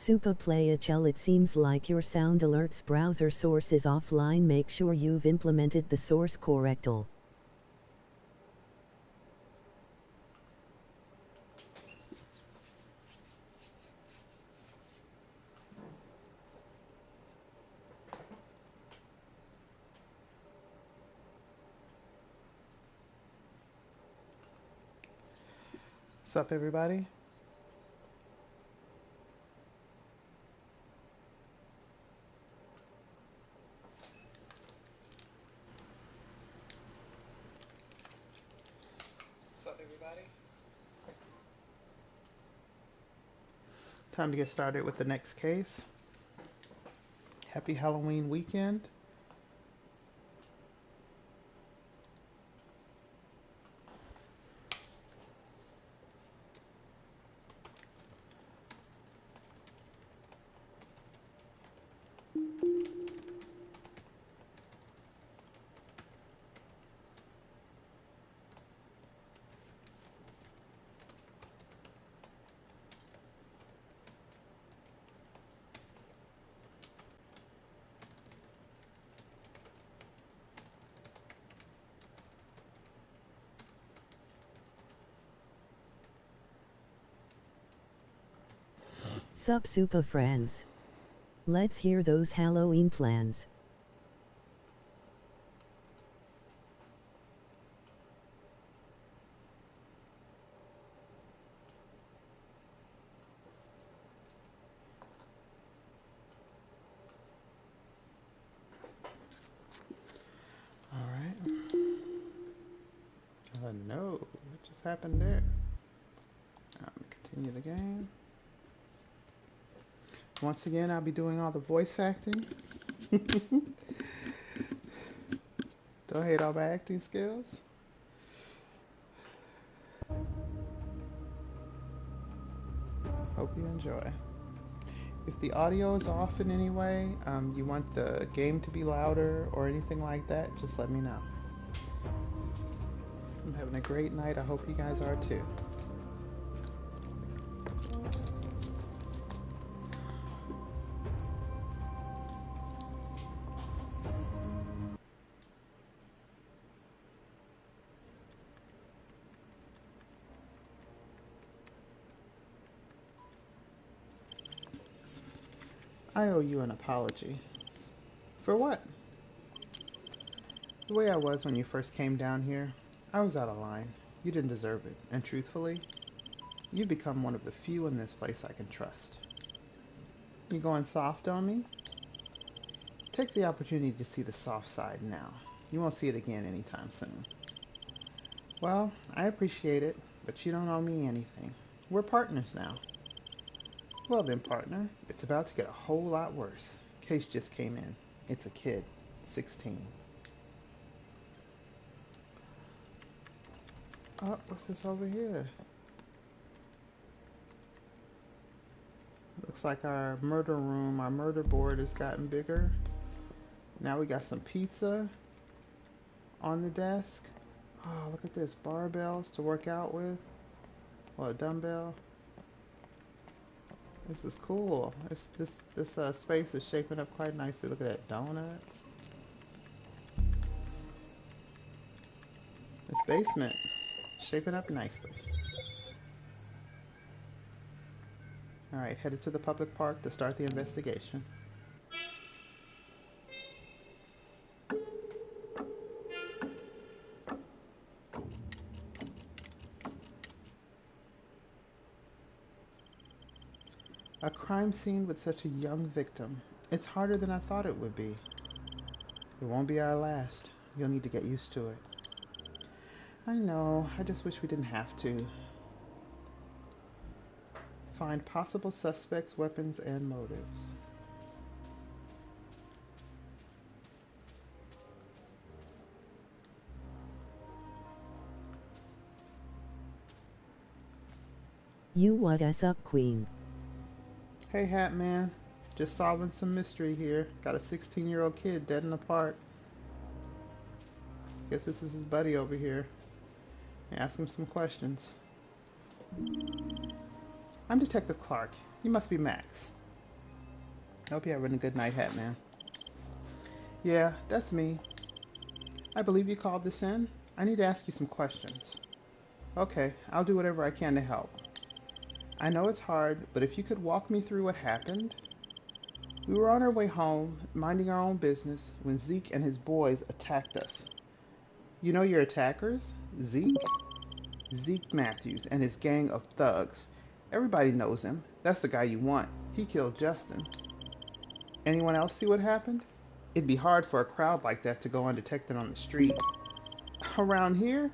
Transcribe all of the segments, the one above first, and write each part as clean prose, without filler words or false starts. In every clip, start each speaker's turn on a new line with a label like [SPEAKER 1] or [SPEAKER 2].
[SPEAKER 1] Supa play HL. It seems like your sound alerts browser source is offline. Make sure you've implemented the source correctly.
[SPEAKER 2] What's up, everybody? Time to get started with the next case. Happy Halloween weekend.
[SPEAKER 1] Sup Supa friends. Let's hear those Halloween plans.
[SPEAKER 2] All right. No, what just happened there? Continue the game. Once again, I'll be doing all the voice acting. Don't hate all my acting skills. Hope you enjoy. If the audio is off in any way, you want the game to be louder or anything like that, just let me know. I'm having a great night. I hope you guys are too. I owe you an apology. For what? The way I was when you first came down here, I was out of line. You didn't deserve it, and truthfully, you've become one of the few in this place I can trust. You going soft on me? Take the opportunity to see the soft side now. You won't see it again anytime soon. Well, I appreciate it, but you don't owe me anything. We're partners now. Well then, partner, it's about to get a whole lot worse. Case just came in. It's a kid, 16. Oh, what's this over here? Looks like our murder room, our murder board has gotten bigger. Now we got some pizza on the desk. Oh, look at this, barbells to work out with. Well, a dumbbell. This is cool. This space is shaping up quite nicely. Look at that, donuts. This basement shaping up nicely. All right, headed to the public park to start the investigation. A crime scene with such a young victim. It's harder than I thought it would be. It won't be our last. You'll need to get used to it. I know, I just wish we didn't have to. Find possible suspects, weapons, and motives.
[SPEAKER 1] You what us up, Queen?
[SPEAKER 2] Hey, Hat Man. Just solving some mystery here. Got a 16-year-old kid dead in the park. Guess this is his buddy over here. Ask him some questions. I'm Detective Clark. You must be Max. Hope you're having a good night, Hatman. Yeah, that's me. I believe you called this in. I need to ask you some questions. Okay, I'll do whatever I can to help. I know it's hard, but if you could walk me through what happened. We were on our way home, minding our own business, when Zeke and his boys attacked us. You know your attackers? Zeke? Zeke Matthews and his gang of thugs. Everybody knows him. That's the guy you want. He killed Justin. Anyone else see what happened? It'd be hard for a crowd like that to go undetected on the street. Around here,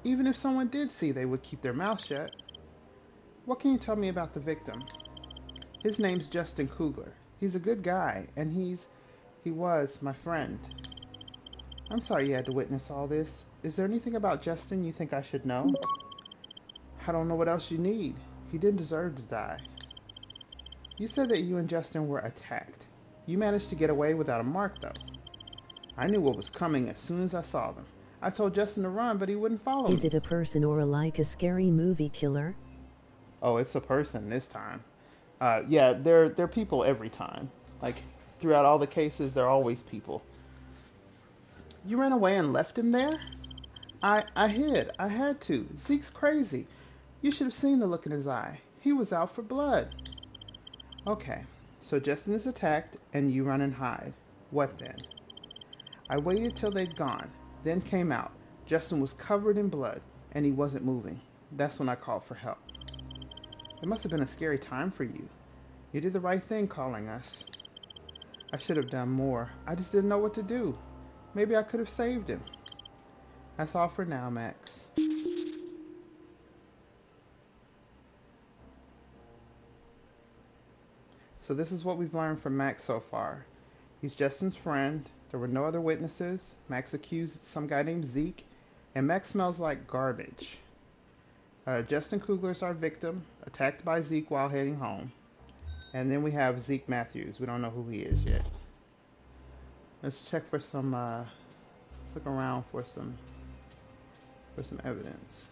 [SPEAKER 2] even if someone did see, they would keep their mouth shut. What can you tell me about the victim? His name's Justin Kugler. He's a good guy, and he was my friend. I'm sorry you had to witness all this. Is there anything about Justin you think I should know? I don't know what else you need. He didn't deserve to die. You said that you and Justin were attacked. You managed to get away without a mark, though. I knew what was coming as soon as I saw them. I told Justin to run, but he wouldn't follow me.
[SPEAKER 1] Is it a person or like a scary movie killer?
[SPEAKER 2] Oh, it's a person this time. Yeah, they're people every time. Like, throughout all the cases, they're always people. You ran away and left him there? I hid. I had to. Zeke's crazy. You should have seen the look in his eye. He was out for blood. Okay, so Justin is attacked, and you run and hide. What then? I waited till they'd gone, then came out. Justin was covered in blood, and he wasn't moving. That's when I called for help. It must have been a scary time for you. You did the right thing calling us. I should have done more. I just didn't know what to do. Maybe I could have saved him. That's all for now, Max. So this is what we've learned from Max so far. He's Justin's friend. There were no other witnesses. Max accused some guy named Zeke. And Max smells like garbage. Justin Kugler's our victim, attacked by Zeke while heading home. And then we have Zeke Matthews. We don't know who he is yet. Let's check for some, let's look around for some evidence.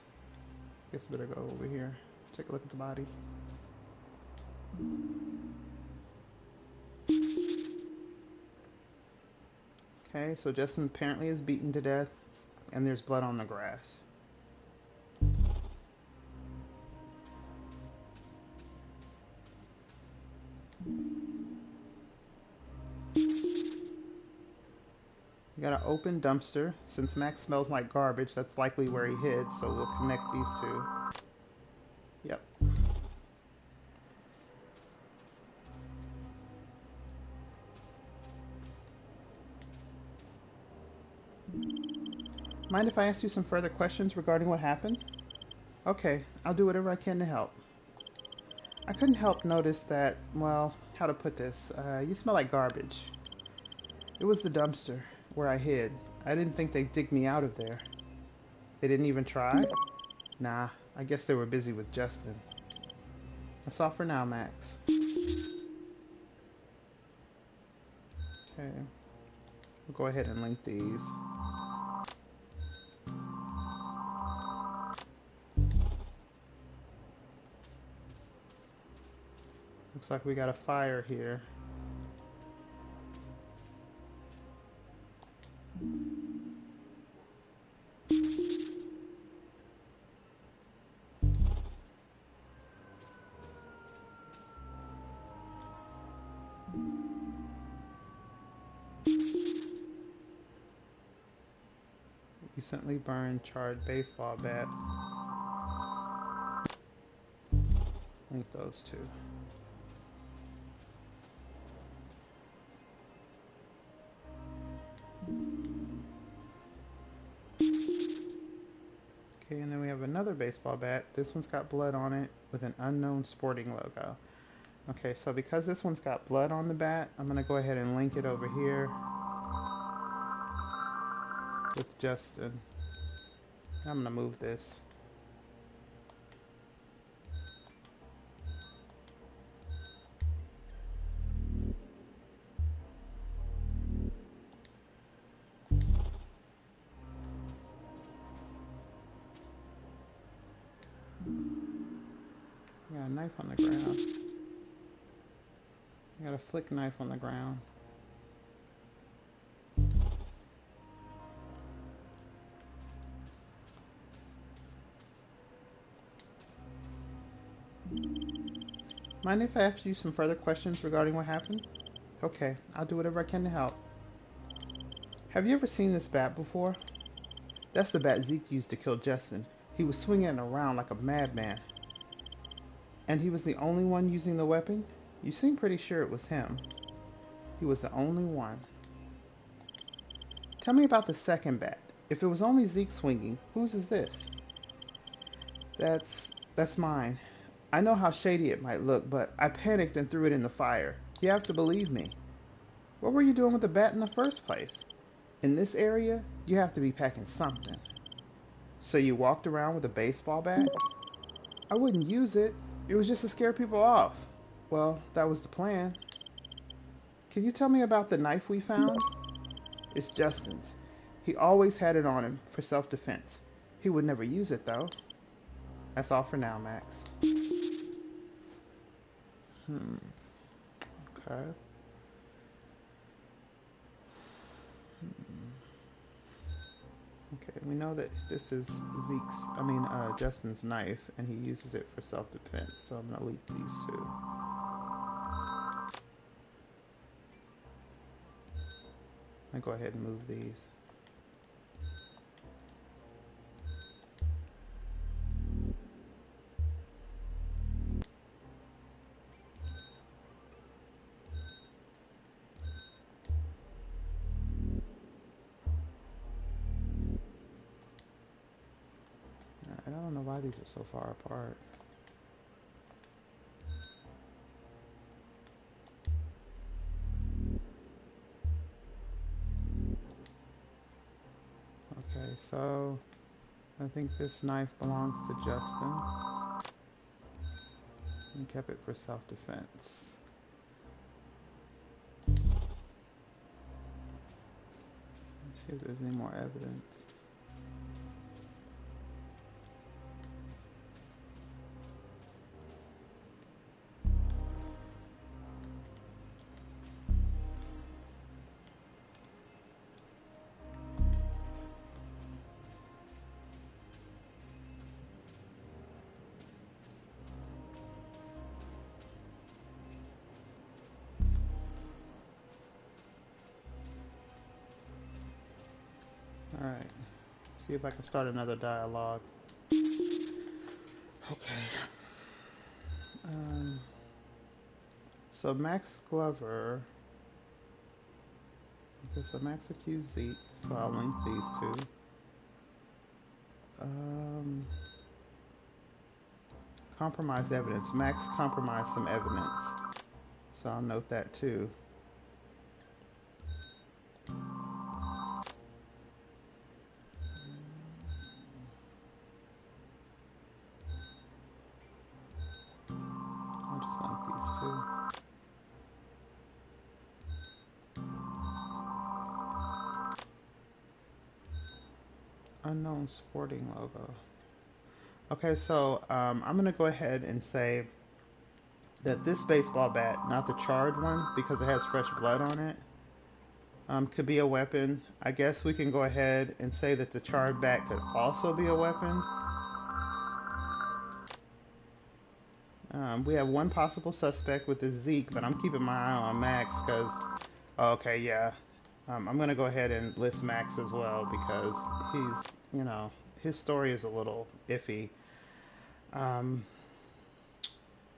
[SPEAKER 2] Guess I better go over here. Take a look at the body. Okay, so Justin apparently is beaten to death, and there's blood on the grass. We got an open dumpster. Since Max smells like garbage, that's likely where he hid, so we'll connect these two. Yep. Mind if I ask you some further questions regarding what happened? Okay, I'll do whatever I can to help. I couldn't help notice that, well, how to put this, you smell like garbage. It was the dumpster where I hid. I didn't think they'd dig me out of there. They didn't even try? Nah, I guess they were busy with Justin. That's all for now, Max. Okay. We'll go ahead and link these. Looks like we got a fire here. Recently burned charred baseball bat. Link those two. Okay, and then we have another baseball bat. This one's got blood on it with an unknown sporting logo. Okay, so because this one's got blood on the bat, I'm gonna go ahead and link it over here with Justin. I'm gonna move this. Got a knife on the ground. I got a flick knife on the ground. Mind if I ask you some further questions regarding what happened? Okay, I'll do whatever I can to help. Have you ever seen this bat before? That's the bat Zeke used to kill Justin. He was swinging it around like a madman. And he was the only one using the weapon? You seem pretty sure it was him. He was the only one. Tell me about the second bat. If it was only Zeke swinging, whose is this? That's mine. I know how shady it might look, but I panicked and threw it in the fire. You have to believe me. What were you doing with the bat in the first place? In this area, you have to be packing something. So you walked around with a baseball bat? I wouldn't use it. It was just to scare people off. Well, that was the plan. Can you tell me about the knife we found? It's Justin's. He always had it on him for self-defense. He would never use it, though. That's all for now, Max. Okay. Okay, we know that this is Justin's knife, and he uses it for self-defense, so I'm gonna leak these two. I'm gonna go ahead and move these. I don't know why these are so far apart. Okay, so I think this knife belongs to Justin. He kept it for self-defense. Let's see if there's any more evidence. Alright, see if I can start another dialogue. Okay. So Max Glover. Okay, so Max accused Zeke, so I'll link these two. Compromised evidence. Max compromised some evidence, so I'll note that too. I'll just link these two. Unknown sporting logo. Okay, so I'm gonna go ahead and say that this baseball bat, not the charred one, because it has fresh blood on it, could be a weapon. I guess we can go ahead and say that the charred bat could also be a weapon. We have one possible suspect with this Zeke, but I'm keeping my eye on Max because, okay, yeah. I'm going to go ahead and list Max as well because he's, you know, his story is a little iffy.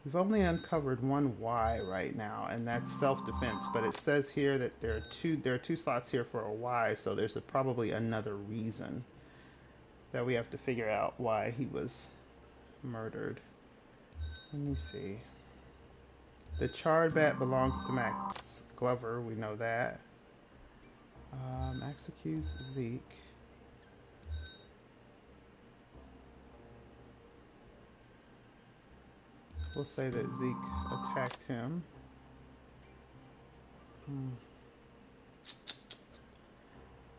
[SPEAKER 2] We've only uncovered one why right now, and that's self-defense, but it says here that there are two slots here for a why, so there's probably another reason that we have to figure out why he was murdered. Let me see. The charred bat belongs to Max Glover, we know that. Max accused Zeke. We'll say that Zeke attacked him.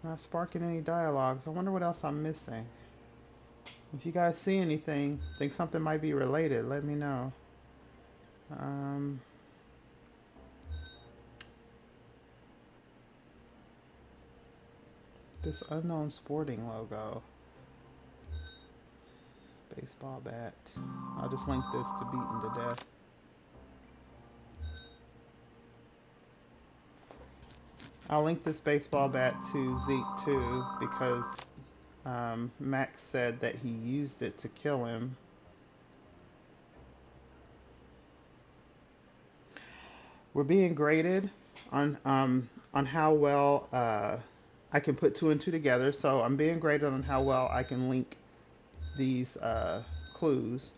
[SPEAKER 2] Not sparking any dialogues. I wonder what else I'm missing. If you guys see anything, think something might be related, let me know. This unknown sporting logo. Baseball bat. I'll just link this to Beaten to Death. I'll link this baseball bat to Zeke too, because Max said that he used it to kill him. We're being graded on how well I can put two and two together. So I'm being graded on how well I can link these clues.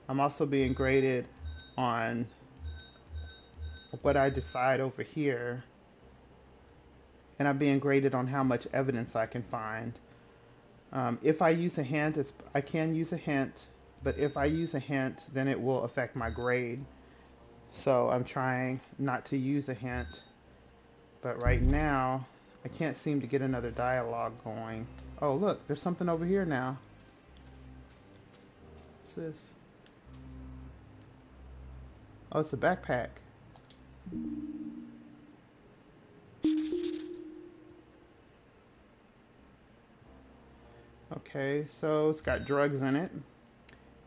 [SPEAKER 2] I'm also being graded on what I decide over here, and I'm being graded on how much evidence I can find. If I use a hint, I can use a hint, but if I use a hint, then it will affect my grade. So I'm trying not to use a hint, but right now I can't seem to get another dialogue going. Oh look, there's something over here now. What's this? Oh, it's a backpack. Okay, so it's got drugs in it.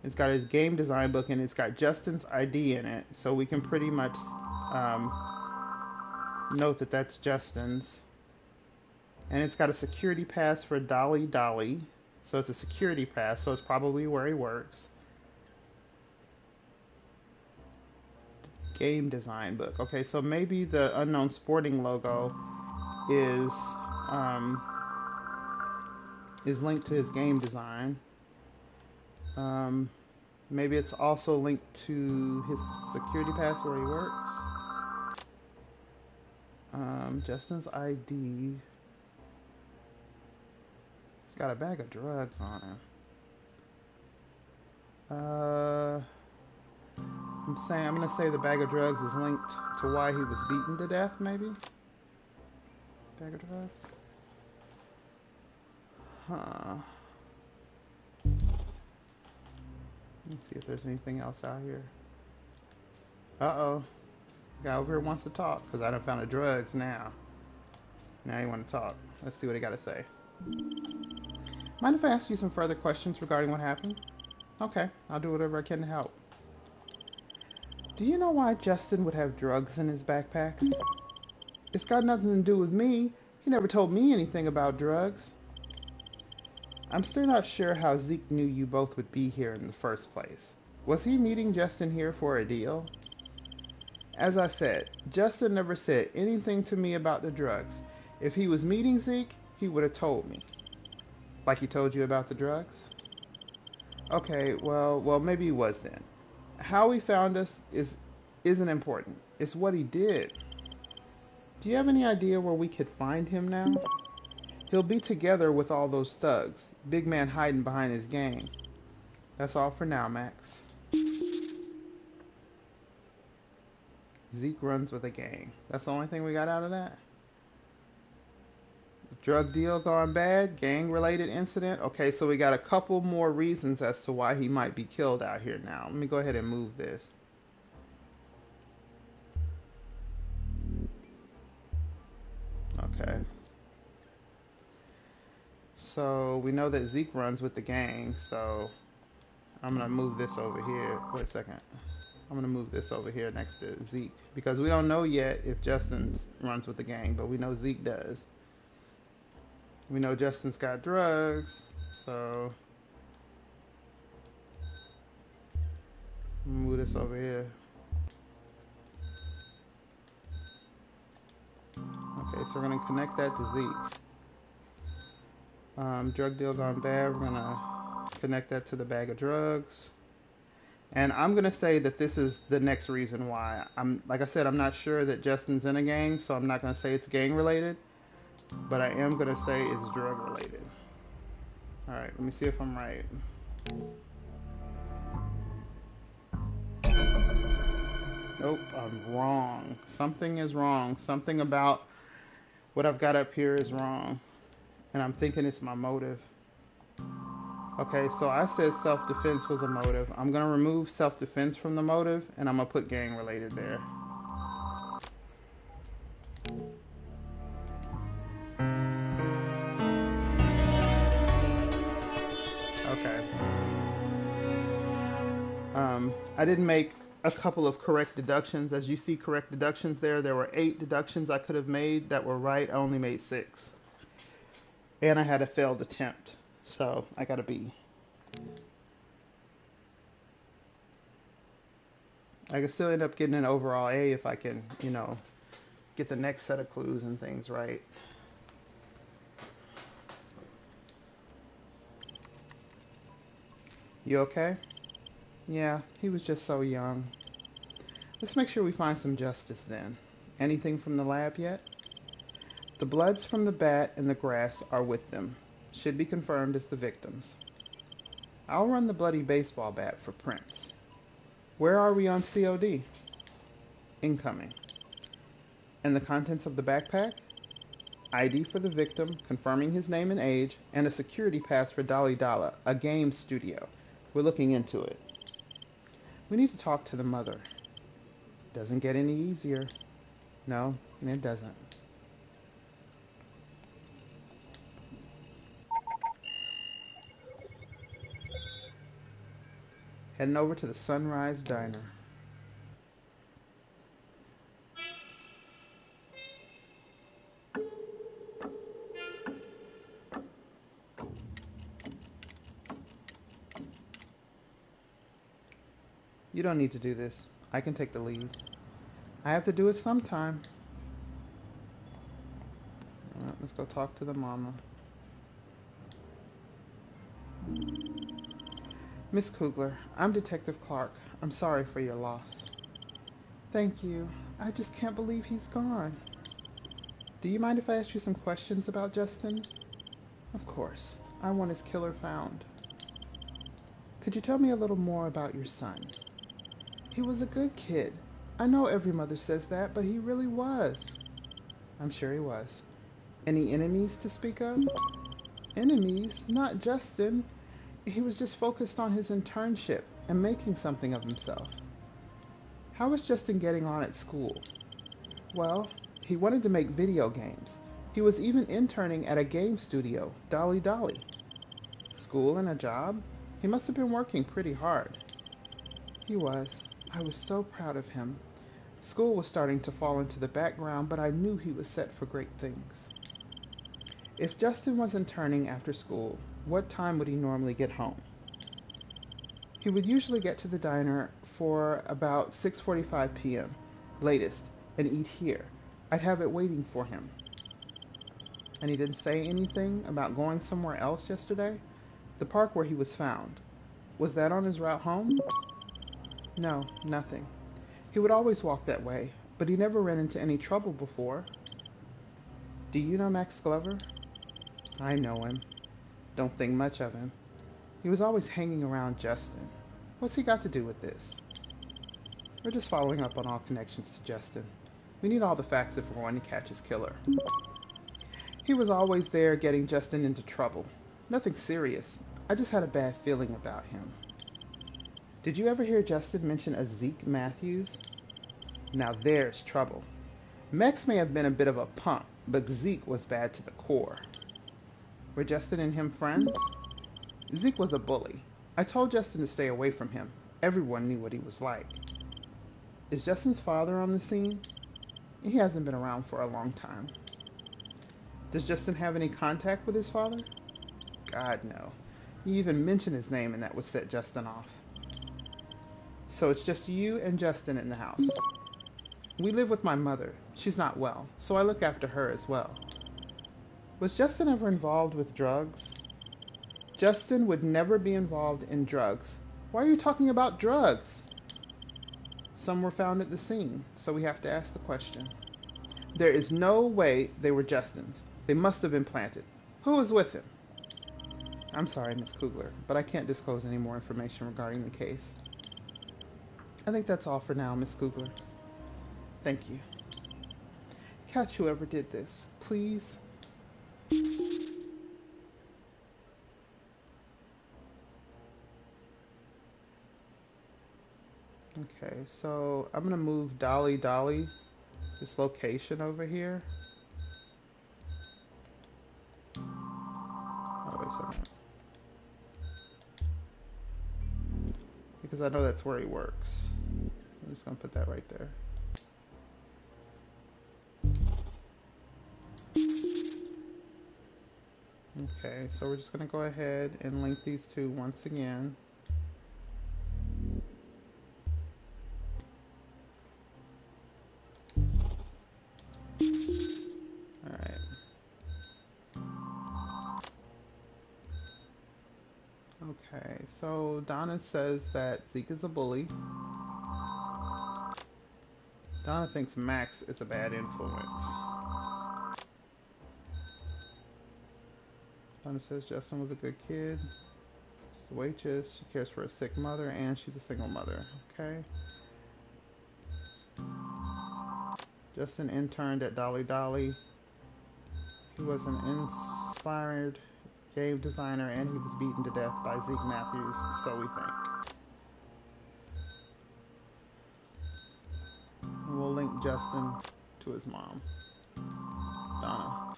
[SPEAKER 2] It's got his game design book, and it's got Justin's ID in it. So we can pretty much note that that's Justin's. And it's got a security pass for Dolly Dolly. So it's a security pass, so it's probably where he works. Game design book. Okay, so maybe the unknown sporting logo is linked to his game design. Maybe it's also linked to his security pass where he works. Justin's ID. He's got a bag of drugs on him. I'm gonna say the bag of drugs is linked to why he was beaten to death, maybe? Bag of drugs? Huh. Let's see if there's anything else out here. Uh-oh. Guy over here wants to talk, because I done found the drugs now. Now you want to talk. Let's see what he got to say. Mind if I ask you some further questions regarding what happened? Okay, I'll do whatever I can to help. Do you know why Justin would have drugs in his backpack? It's got nothing to do with me. He never told me anything about drugs. I'm still not sure how Zeke knew you both would be here in the first place. Was he meeting Justin here for a deal? As I said, Justin never said anything to me about the drugs. If he was meeting Zeke, he would have told me. Like he told you about the drugs? Okay, well, maybe he was then. How he found us isn't important. It's what he did. Do you have any idea where we could find him now? He'll be together with all those thugs. Big man hiding behind his gang. That's all for now, Max. Zeke runs with a gang. That's the only thing we got out of that? Drug deal gone bad? Gang-related incident? Okay, so we got a couple more reasons as to why he might be killed out here now. Let me go ahead and move this. Okay. So we know that Zeke runs with the gang, so I'm gonna move this over here. Wait a second. I'm gonna move this over here next to Zeke, because we don't know yet if Justin runs with the gang, but we know Zeke does. We know Justin's got drugs, so move this over here. Okay, so we're gonna connect that to Zeke. Drug deal gone bad. We're gonna connect that to the bag of drugs. And I'm gonna say that this is the next reason why. Like I said, I'm not sure that Justin's in a gang, so I'm not gonna say it's gang related, but I am gonna say it's drug related. All right, let me see if I'm right. Nope, I'm wrong. Something is wrong. Something about what I've got up here is wrong. And I'm thinking it's my motive. Okay, so I said self-defense was a motive. I'm going to remove self-defense from the motive, and I'm going to put gang-related there. I didn't make a couple of correct deductions. As you see correct deductions there were 8 deductions I could have made that were right. I only made 6. And I had a failed attempt. So I got a B. I can still end up getting an overall A if I can, get the next set of clues and things right. You okay? Yeah, he was just so young. Let's make sure we find some justice then. Anything from the lab yet? The bloods from the bat and the grass are with them. Should be confirmed as the victims. I'll run the bloody baseball bat for prints. Where are we on COD? Incoming. And the contents of the backpack? ID for the victim, confirming his name and age, and a security pass for Dolly Dalla, a game studio. We're looking into it. We need to talk to the mother. Doesn't get any easier. No, it doesn't. Heading over to the Sunrise Diner. You don't need to do this. I can take the lead. I have to do it sometime. Alright, let's go talk to the mama. Miss Kugler, I'm Detective Clark. I'm sorry for your loss. Thank you. I just can't believe he's gone. Do you mind if I ask you some questions about Justin? Of course. I want his killer found. Could you tell me a little more about your son? He was a good kid. I know every mother says that, but he really was. I'm sure he was. Any enemies to speak of? Enemies? Not Justin. He was just focused on his internship and making something of himself. How was Justin getting on at school? Well, he wanted to make video games. He was even interning at a game studio, Dolly Dolly. School and a job? He must have been working pretty hard. He was. I was so proud of him. School was starting to fall into the background, but I knew he was set for great things. If Justin was interning after school, what time would he normally get home? He would usually get to the diner for about 6:45 p.m., latest, and eat here. I'd have it waiting for him. And he didn't say anything about going somewhere else yesterday? The park where he was found. Was that on his route home? No, nothing. He would always walk that way, but he never ran into any trouble before. Do you know Max Glover? I know him. Don't think much of him. He was always hanging around Justin. What's he got to do with this? We're just following up on all connections to Justin. We need all the facts if we're going to catch his killer. He was always there getting Justin into trouble. Nothing serious. I just had a bad feeling about him. Did you ever hear Justin mention a Zeke Matthews? Now there's trouble. Mex may have been a bit of a punk, but Zeke was bad to the core. Were Justin and him friends? Zeke was a bully. I told Justin to stay away from him. Everyone knew what he was like. Is Justin's father on the scene? He hasn't been around for a long time. Does Justin have any contact with his father? God, no. You even mentioned his name and that would set Justin off. So it's just you and Justin in the house. We live with my mother. She's not well, so I look after her as well. Was Justin ever involved with drugs? Justin would never be involved in drugs. Why are you talking about drugs? Some were found at the scene, so we have to ask the question. There is no way they were Justin's. They must have been planted. Who was with him? I'm sorry, Miss Kugler, but I can't disclose any more information regarding the case. I think that's all for now, Miss Kugler. Thank you. Catch whoever did this, please. Okay, so I'm gonna move Dolly Dolly, this location over here. Oh, wait a second. because I know that's where he works. I'm just gonna put that right there. Okay, so we're just gonna go ahead and link these two once again. Alright. Okay, so Donna says that Zeke is a bully. Donna thinks Max is a bad influence. Donna says Justin was a good kid. She's a waitress. She cares for a sick mother, and she's a single mother. Okay. Justin interned at Dolly Dolly. He was an inspired game designer, and he was beaten to death by Zeke Matthews, so we think. And we'll link Justin to his mom, Donna.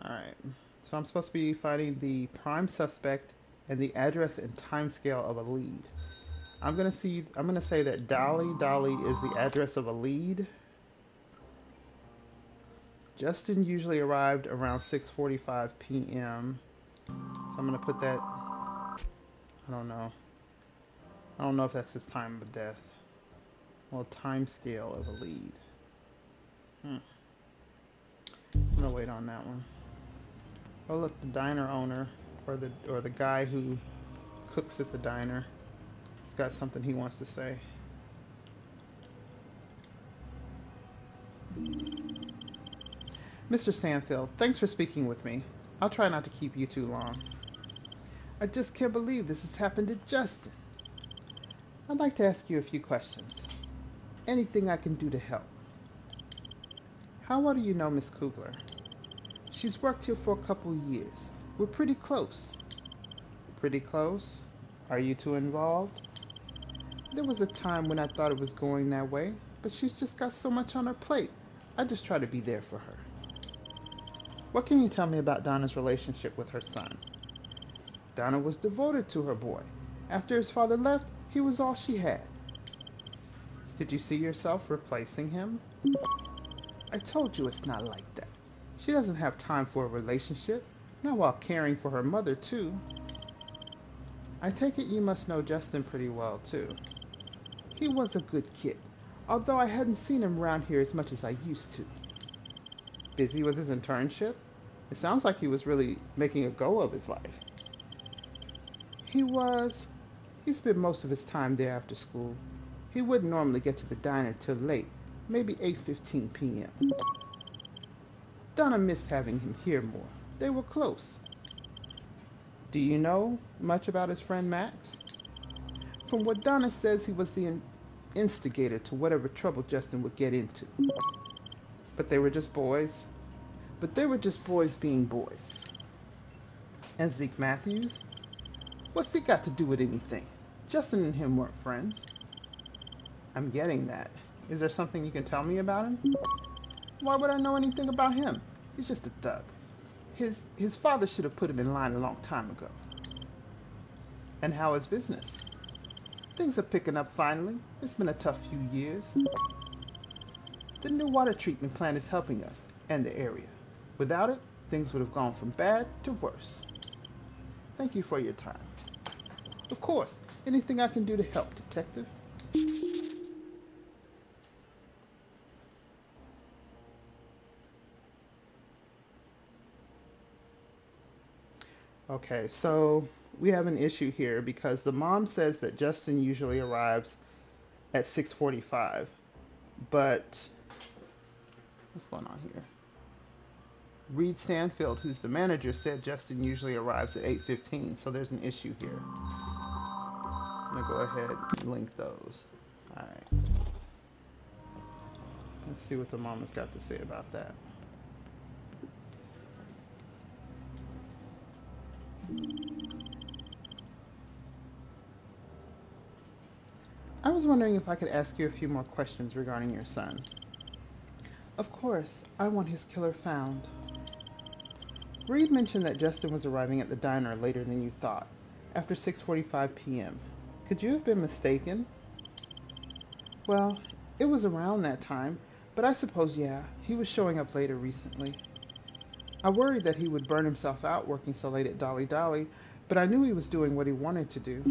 [SPEAKER 2] Alright, so I'm supposed to be finding the prime suspect and the address and timescale of a lead. I'm gonna say that Dolly Dolly is the address of a lead. Justin usually arrived around 6:45 p.m. So I'm gonna put that. I don't know. I don't know if that's his time of death. Well, timescale of a lead. I'm gonna wait on that one. Oh look, the diner owner, or the guy who cooks at the diner, has got something he wants to say. Mr. Stanfield, thanks for speaking with me. I'll try not to keep you too long. I just can't believe this has happened to Justin. I'd like to ask you a few questions. Anything I can do to help. How well do you know Miss Kugler? She's worked here for a couple years. We're pretty close. Pretty close? Are you two involved? There was a time when I thought it was going that way, but she's just got so much on her plate. I just try to be there for her. What can you tell me about Donna's relationship with her son? Donna was devoted to her boy. After his father left, he was all she had. Did you see yourself replacing him? I told you it's not like that. She doesn't have time for a relationship, not while caring for her mother, too. I take it you must know Justin pretty well, too. He was a good kid, although I hadn't seen him around here as much as I used to. Busy with his internship? It sounds like he was really making a go of his life. He was. He spent most of his time there after school. He wouldn't normally get to the diner till late, maybe 8:15 p.m. Donna missed having him here more. They were close. Do you know much about his friend Max? From what Donna says, he was the instigator to whatever trouble Justin would get into. But they were just boys. But they were just boys being boys. And Zeke Matthews? What's he got to do with anything? Justin and him weren't friends. I'm getting that. Is there something you can tell me about him? Why would I know anything about him? He's just a thug. His father should have put him in line a long time ago. And how is business? Things are picking up finally. It's been a tough few years. The new water treatment plant is helping us and the area. Without it, things would have gone from bad to worse. Thank you for your time. Of course, anything I can do to help, Detective. Okay, so we have an issue here because the mom says that Justin usually arrives at 6:45, but what's going on here? Reed Stanfield, who's the manager, said Justin usually arrives at 8:15, so there's an issue here. I'm gonna go ahead and link those. All right. Let's see what the mom has got to say about that. I was wondering if I could ask you a few more questions regarding your son. Of course, I want his killer found. Reed mentioned that Justin was arriving at the diner later than you thought, after 6:45 p.m. Could you have been mistaken? Well, it was around that time, but I suppose, yeah, he was showing up later recently. I worried that he would burn himself out working so late at Dolly Dolly, but I knew he was doing what he wanted to do.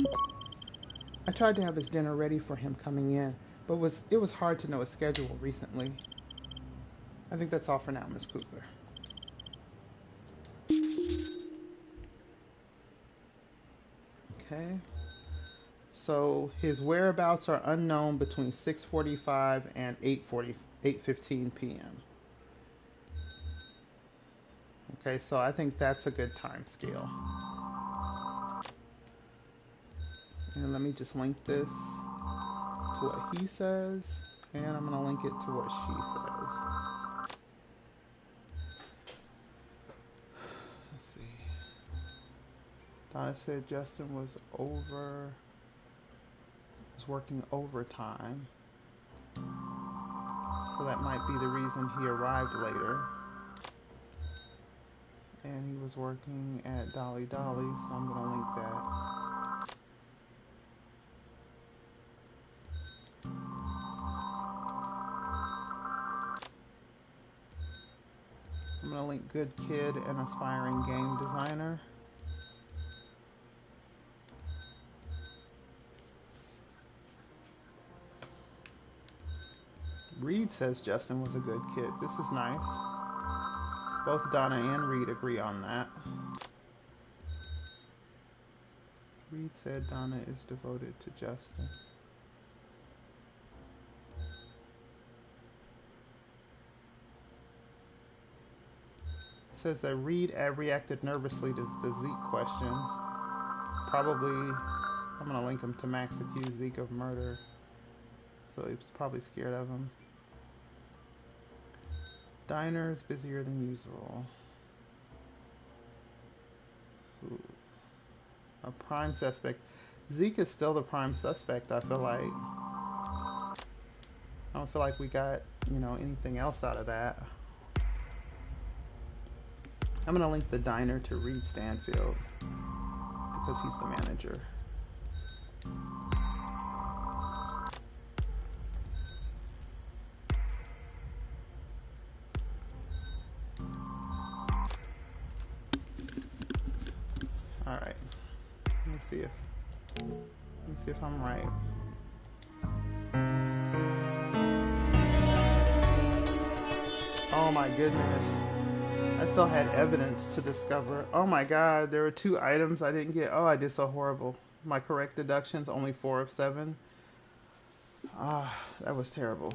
[SPEAKER 2] I tried to have his dinner ready for him coming in, but it was hard to know his schedule recently. I think that's all for now, Miss Kugler. Okay. So his whereabouts are unknown between 6:45 and 8:15 p.m. Okay, so I think that's a good time scale. And let me just link this to what he says, and I'm going to link it to what she says. Let's see. Donna said Justin was working overtime. So that might be the reason he arrived later. And he was working at Dolly Dolly, so I'm going to link that. I'm going to link good kid and aspiring game designer. Reed says Justin was a good kid. This is nice. Both Donna and Reed agree on that. Reed said Donna is devoted to Justin. It says that Reed reacted nervously to the Zeke question. Probably, I'm going to link him to Max accused Zeke of murder. So he was probably scared of him. Diner's busier than usual. Ooh. A prime suspect. Zeke is still the prime suspect, I feel like. I don't feel like we got, anything else out of that. I'm going to link the diner to Reed Stanfield because he's the manager. All right. Let me see if I'm right. Oh my goodness. I still had evidence to discover. Oh my god, there were 2 items I didn't get. Oh, I did so horrible. My correct deductions, only 4 of 7. Ah, that was terrible.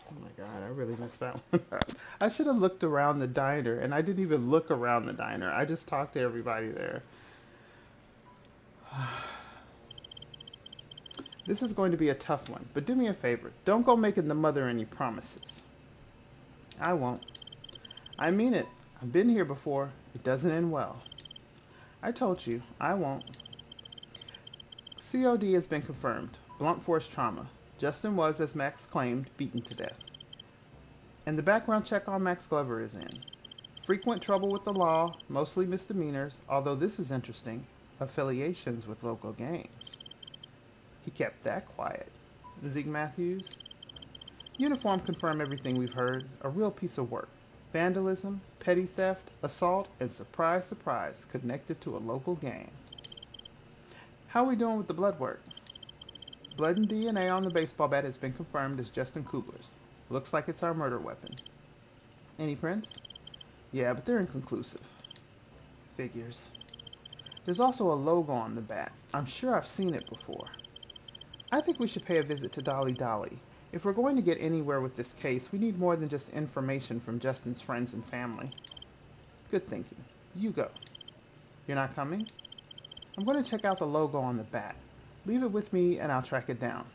[SPEAKER 2] Oh my god, I really messed that one up. I should have looked around the diner, and I didn't even look around the diner. I just talked to everybody there. This is going to be a tough one, but do me a favor. Don't go making the mother any promises. I won't. I mean it. I've been here before. It doesn't end well. I told you, I won't. COD has been confirmed. Blunt force trauma. Justin was, as Max claimed, beaten to death. And the background check on Max Glover is in. Frequent trouble with the law, mostly misdemeanors, although this is interesting, affiliations with local gangs. He kept that quiet. Zeke Matthews? Uniform confirm everything we've heard. A real piece of work. Vandalism, petty theft, assault, and surprise, surprise, connected to a local gang. How are we doing with the blood work? Blood and DNA on the baseball bat has been confirmed as Justin Kugler's. Looks like it's our murder weapon. Any prints? Yeah, but they're inconclusive. Figures. There's also a logo on the bat. I'm sure I've seen it before. I think we should pay a visit to Dolly Dolly. If we're going to get anywhere with this case, we need more than just information from Justin's friends and family. Good thinking. You go. You're not coming? I'm going to check out the logo on the bat. Leave it with me and I'll track it down.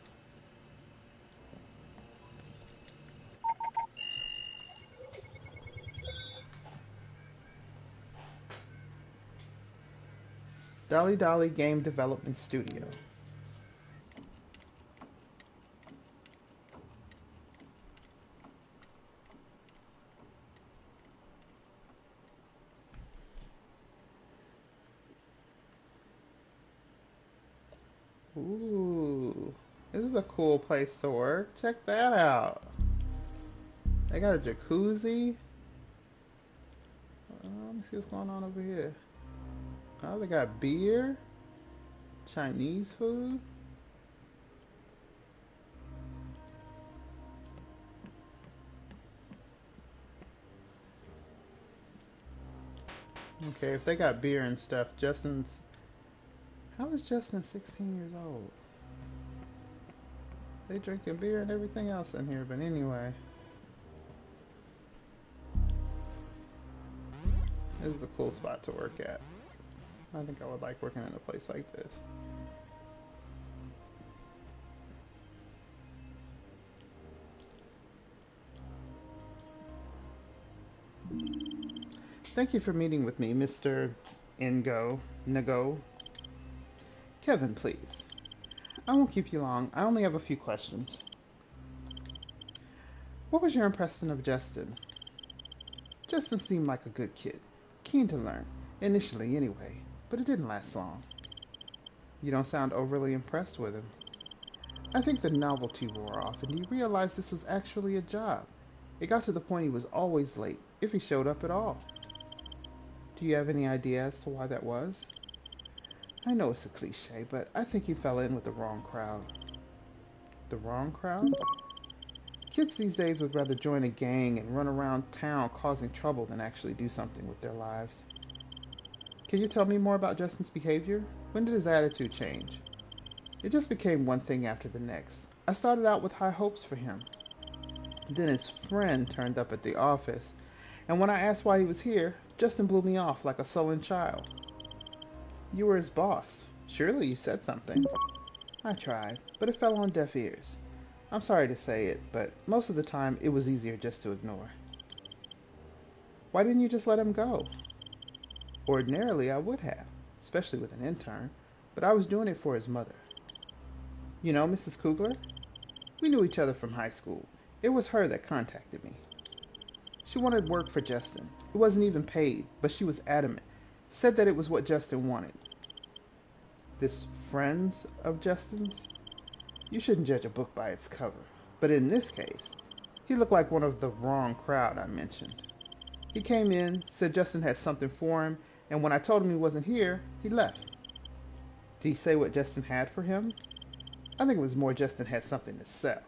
[SPEAKER 2] Dolly Dolly Game Development Studio. Ooh, this is a cool place to work. Check that out. They got a jacuzzi. Let me see what's going on over here. Oh, they got beer, Chinese food. Okay, if they got beer and stuff, Justin's... How is Justin 16 years old? They drinking beer and everything else in here, but anyway. This is a cool spot to work at. I think I would like working in a place like this. Thank you for meeting with me, Mr. Nago. Kevin, please. I won't keep you long. I only have a few questions. What was your impression of Justin? Justin seemed like a good kid, keen to learn, initially anyway, but it didn't last long. You don't sound overly impressed with him. I think the novelty wore off and he realized this was actually a job. It got to the point he was always late, if he showed up at all. Do you have any idea as to why that was? I know it's a cliche, but I think he fell in with the wrong crowd. The wrong crowd? Kids these days would rather join a gang and run around town causing trouble than actually do something with their lives. Can you tell me more about Justin's behavior? When did his attitude change? It just became one thing after the next. I started out with high hopes for him. Then his friend turned up at the office, and when I asked why he was here, Justin blew me off like a sullen child. You were his boss. Surely you said something. I tried, but it fell on deaf ears. I'm sorry to say it, but most of the time it was easier just to ignore. Why didn't you just let him go? Ordinarily I would have, especially with an intern, but I was doing it for his mother. You know Mrs. Kugler? We knew each other from high school. It was her that contacted me. She wanted work for Justin. It wasn't even paid, but she was adamant. Said that it was what Justin wanted. This friends of Justin's? You shouldn't judge a book by its cover. But in this case, he looked like one of the wrong crowd I mentioned. He came in, said Justin had something for him, and when I told him he wasn't here, he left. Did he say what Justin had for him? I think it was more Justin had something to sell.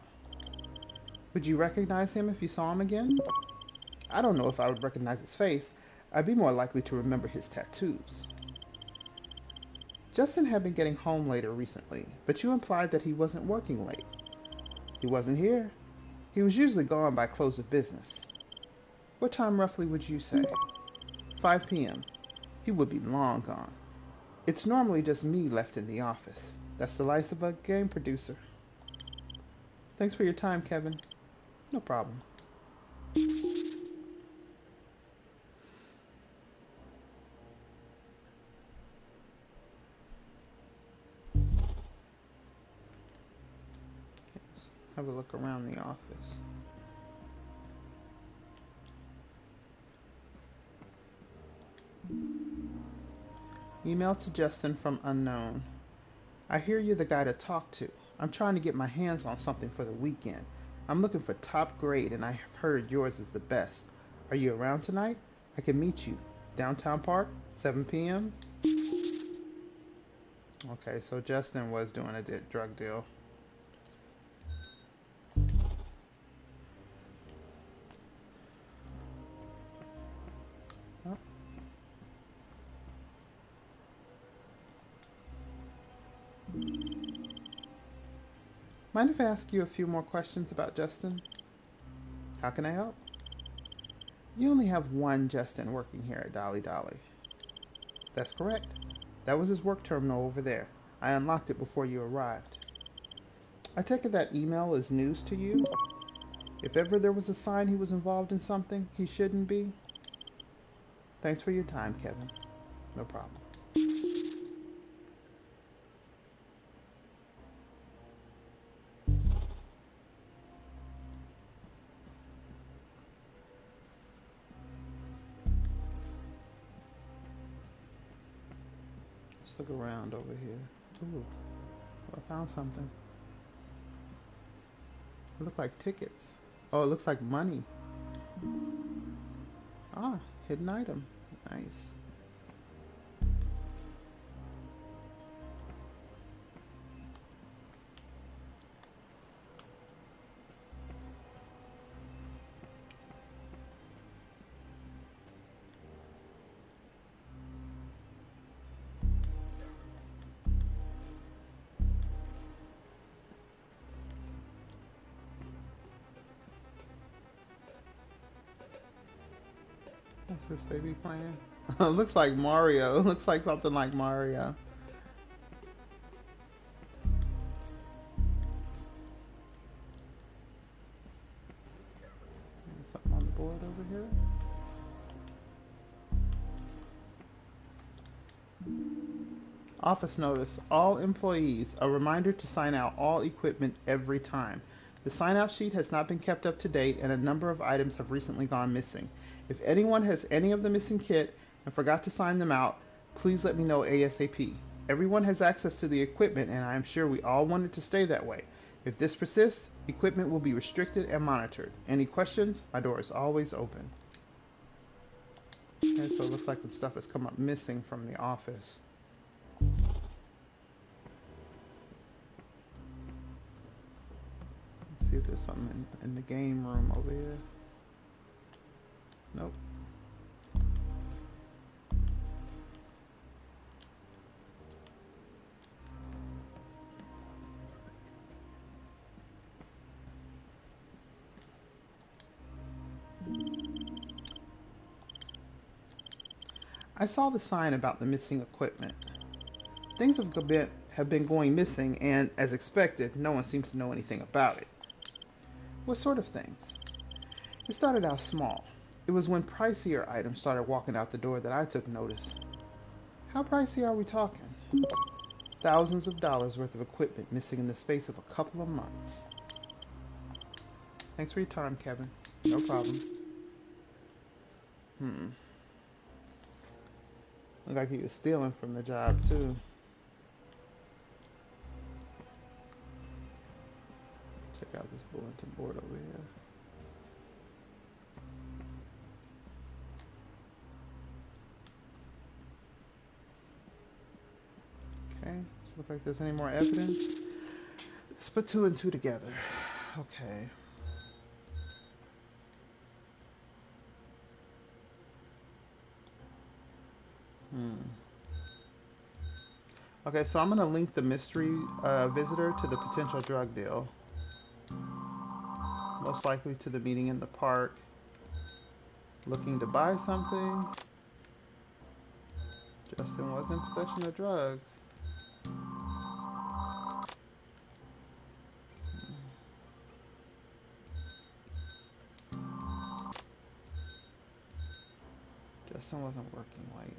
[SPEAKER 2] Would you recognize him if you saw him again? I don't know if I would recognize his face. I'd be more likely to remember his tattoos. Justin had been getting home later recently, but you implied that he wasn't working late. He wasn't here. He was usually gone by close of business. What time roughly would you say? 5 p.m. He would be long gone. It's normally just me left in the office. That's the life of a game producer. Thanks for your time, Kevin. No problem. Have a look around the office. Email to Justin from unknown. I hear you're the guy to talk to. I'm trying to get my hands on something for the weekend. I'm looking for top grade and I have heard yours is the best. Are you around tonight? I can meet you. Downtown Park, 7 p.m. Okay, so Justin was doing a drug deal. Oh. Mind if I ask you a few more questions about Justin? How can I help? You only have one Justin working here at Dolly Dolly. That's correct. That was his work terminal over there. I unlocked it before you arrived. I take it that email is news to you? If ever there was a sign he was involved in something he shouldn't be? Thanks for your time, Kevin. No problem. Let's look around over here. Ooh. I found something. It looked like tickets. Oh, it looks like money. Ah, hidden item. Nice. What's this they be playing? It looks like Mario. It looks like something like Mario. Something on the board over here. Office notice. All employees. A reminder to sign out all equipment every time. The sign out sheet has not been kept up to date and a number of items have recently gone missing. If anyone has any of the missing kit and forgot to sign them out, please let me know ASAP. Everyone has access to the equipment and I am sure we all want it to stay that way. If this persists, equipment will be restricted and monitored. Any questions? My door is always open. Okay, so it looks like some stuff has come up missing from the office. Let's see if there's something in the game room over here. Nope. I saw the sign about the missing equipment. Things have been going missing, and as expected, no one seems to know anything about it. What sort of things? It started out small. It was when pricier items started walking out the door that I took notice. How pricey are we talking? Thousands of dollars worth of equipment missing in the space of a couple of months. Thanks for your time, Kevin. No problem. Looked like he was stealing from the job, too. Check out this bulletin board over here. Okay, doesn't look like there's any more evidence. Let's put two and two together. Okay. Okay, so I'm gonna link the mystery visitor to the potential drug deal. Most likely to the meeting in the park. Looking to buy something. Justin was in possession of drugs. Justin wasn't working late.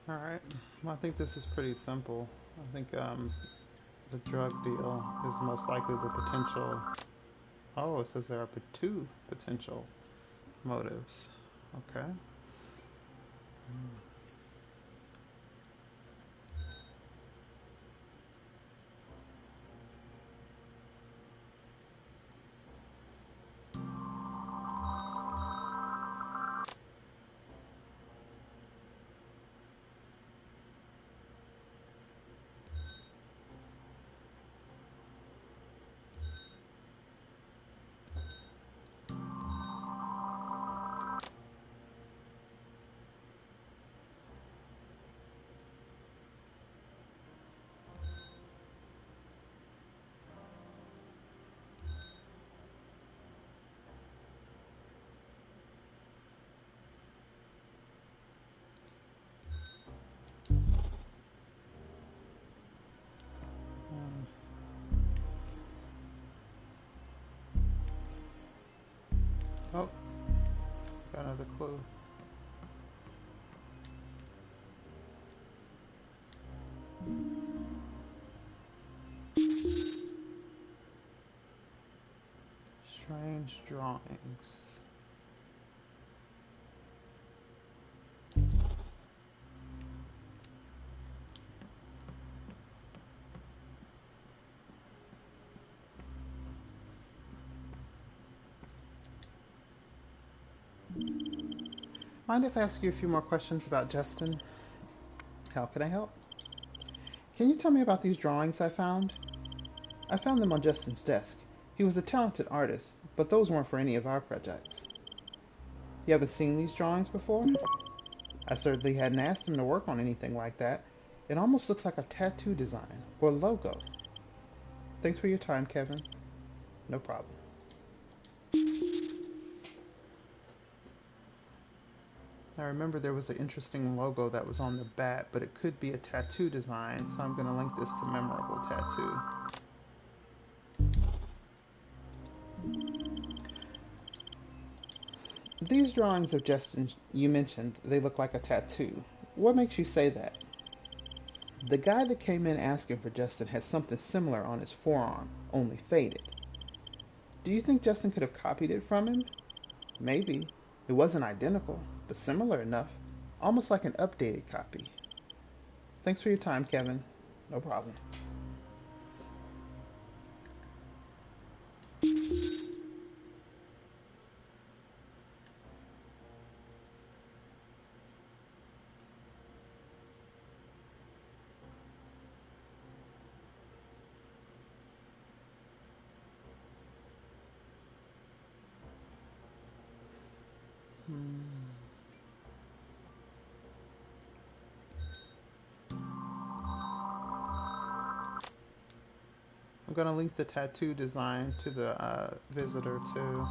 [SPEAKER 2] Alright, well, I think this is pretty simple. I think the drug deal is most likely the potential. Oh, it says there are two potential motives. Okay. Oh, got another clue. Strange drawings. Mind if I ask you a few more questions about Justin? How can I help? Can you tell me about these drawings I found? I found them on Justin's desk. He was a talented artist, but those weren't for any of our projects. You haven't seen these drawings before? I certainly hadn't asked him to work on anything like that. It almost looks like a tattoo design or logo. Thanks for your time, Kevin. No problem. I remember there was an interesting logo that was on the bat, but it could be a tattoo design, so I'm going to link this to Memorable Tattoo. These drawings of Justin you mentioned, they look like a tattoo. What makes you say that? The guy that came in asking for Justin had something similar on his forearm, only faded. Do you think Justin could have copied it from him? Maybe. It wasn't identical, but similar enough. Almost like an updated copy. Thanks for your time, Kevin. No problem. I'm going to link the tattoo design to the visitor too.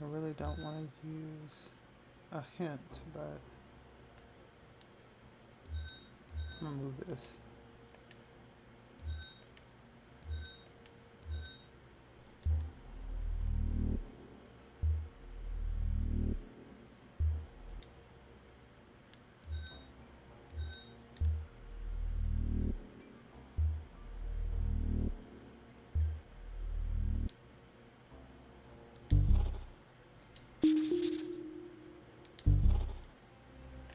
[SPEAKER 2] I really don't want to use a hint, but I'm going to move this.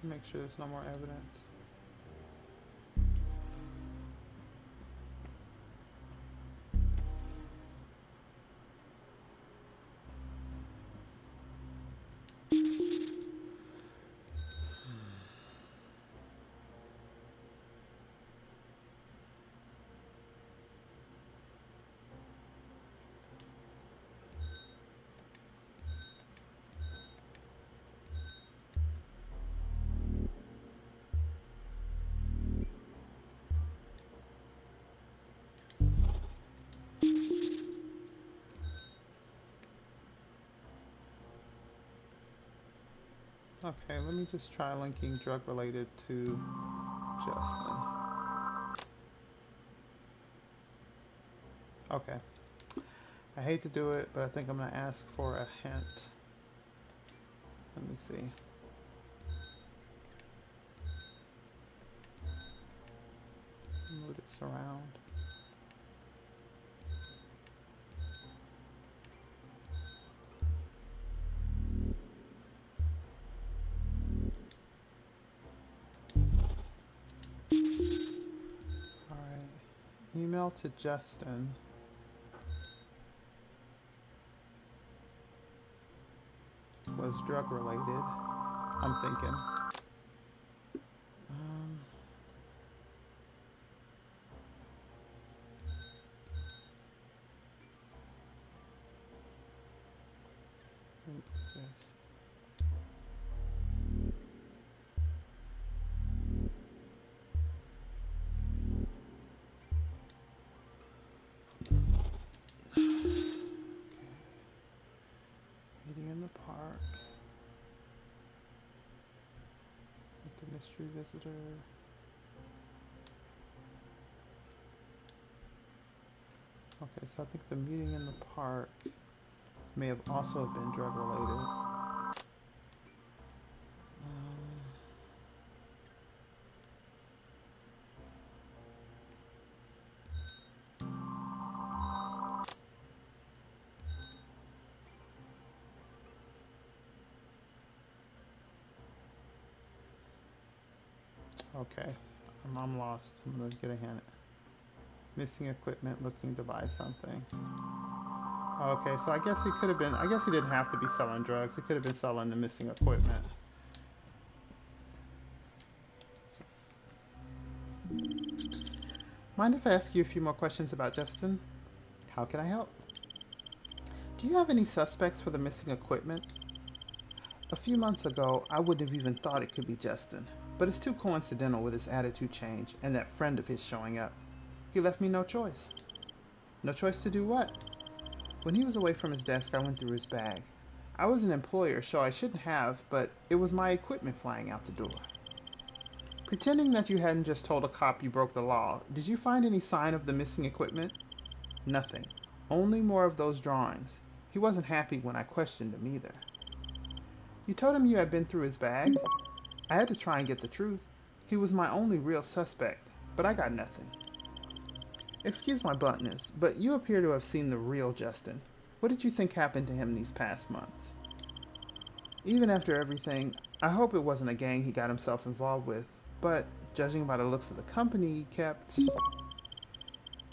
[SPEAKER 2] Make sure there's no more evidence. Okay, let me just try linking drug related to Justin. Okay. I hate to do it, but I think I'm going to ask for a hint. Let me see. Move this around. Alright. Email to Justin. was drug related. I'm thinking. What's this? Meeting in the park with the mystery visitor. Okay, so I think the meeting in the park may have also been drug related. Okay, I'm lost. I'm gonna get a hint. Missing equipment, looking to buy something. Okay, so I guess he could have been, I guess he didn't have to be selling drugs. He could have been selling the missing equipment. Mind if I ask you a few more questions about Justin? How can I help? Do you have any suspects for the missing equipment? A few months ago, I wouldn't have even thought it could be Justin, but it's too coincidental with his attitude change and that friend of his showing up. He left me no choice. No choice to do what? When he was away from his desk, I went through his bag. I was an employer, so I shouldn't have, but it was my equipment flying out the door. Pretending that you hadn't just told a cop you broke the law, did you find any sign of the missing equipment? Nothing. Only more of those drawings. He wasn't happy when I questioned him either. You told him you had been through his bag? I had to try and get the truth. He was my only real suspect, but I got nothing. Excuse my bluntness, but you appear to have seen the real Justin. What did you think happened to him these past months? Even after everything, I hope it wasn't a gang he got himself involved with, but judging by the looks of the company he kept,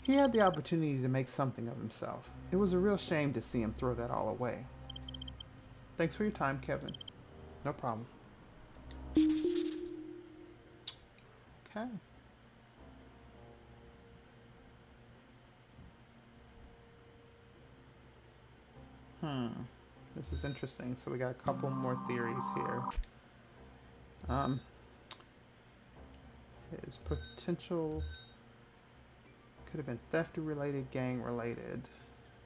[SPEAKER 2] he had the opportunity to make something of himself. It was a real shame to see him throw that all away. Thanks for your time, Kevin. No problem. Okay. This is interesting. So we got a couple more theories here. His potential could have been theft related, gang related,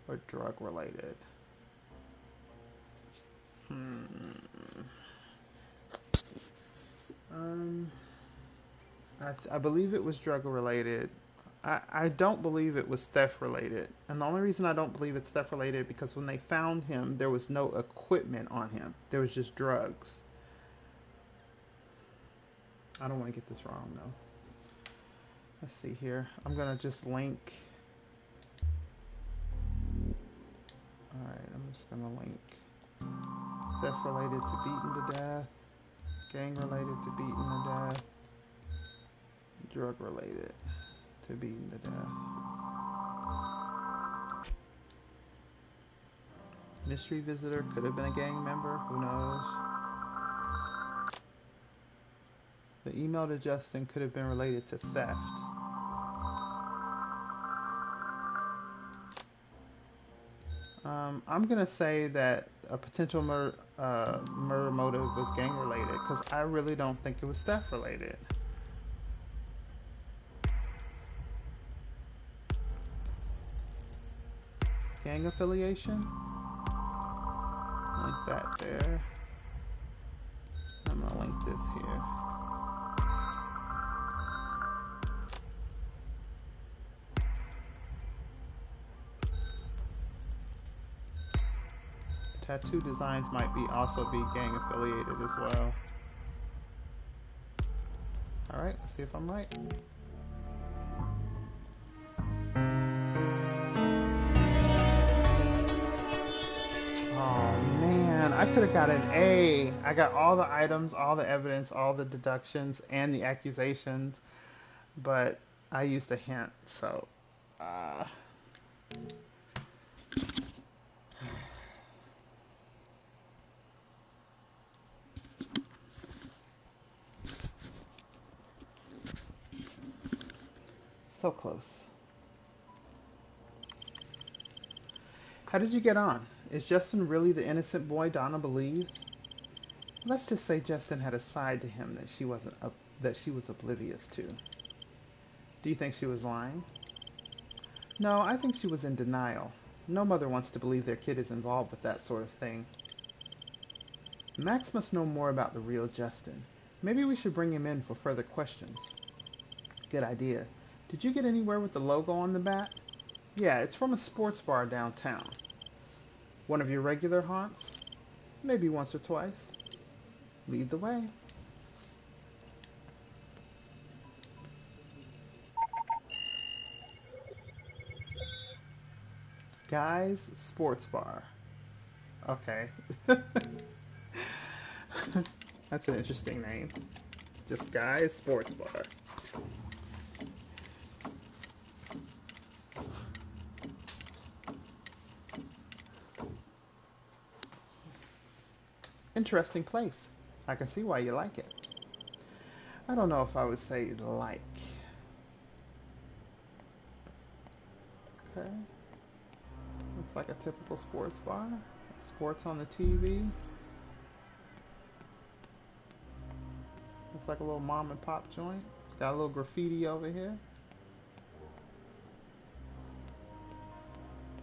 [SPEAKER 2] or drug related. I believe it was drug related. I don't believe it was theft related. And the only reason I don't believe it's theft related because when they found him, there was no equipment on him. There was just drugs. I don't want to get this wrong though. Let's see here. I'm going to just link. Alright, I'm just going to link. Theft related to beaten to death. Gang related to beaten to death. Drug related to beaten to death. Mystery visitor could have been a gang member. Who knows? The email to Justin could have been related to theft. I'm gonna say that a potential murder motive was gang related because I really don't think it was theft related. Gang affiliation? Link that there. I'm gonna link this here. Tattoo designs might also be gang affiliated as well. Alright, let's see if I'm right. Oh man, I could have got an A. I got all the items, all the evidence, all the deductions, and the accusations, but I used a hint, so So close. How did you get on? Is Justin really the innocent boy Donna believes? Let's just say Justin had a side to him that she was oblivious to. Do you think she was lying? No, I think she was in denial. No mother wants to believe their kid is involved with that sort of thing. Max must know more about the real Justin. Maybe we should bring him in for further questions. Good idea. Did you get anywhere with the logo on the bat? Yeah, it's from a sports bar downtown. One of your regular haunts? Maybe once or twice. Lead the way. Guy's Sports Bar. Okay. That's an interesting name. Just Guy's Sports Bar. Interesting place. I can see why you like it. I don't know if I would say like. Okay. Looks like a typical sports bar. Sports on the TV. Looks like a little mom and pop joint. Got a little graffiti over here.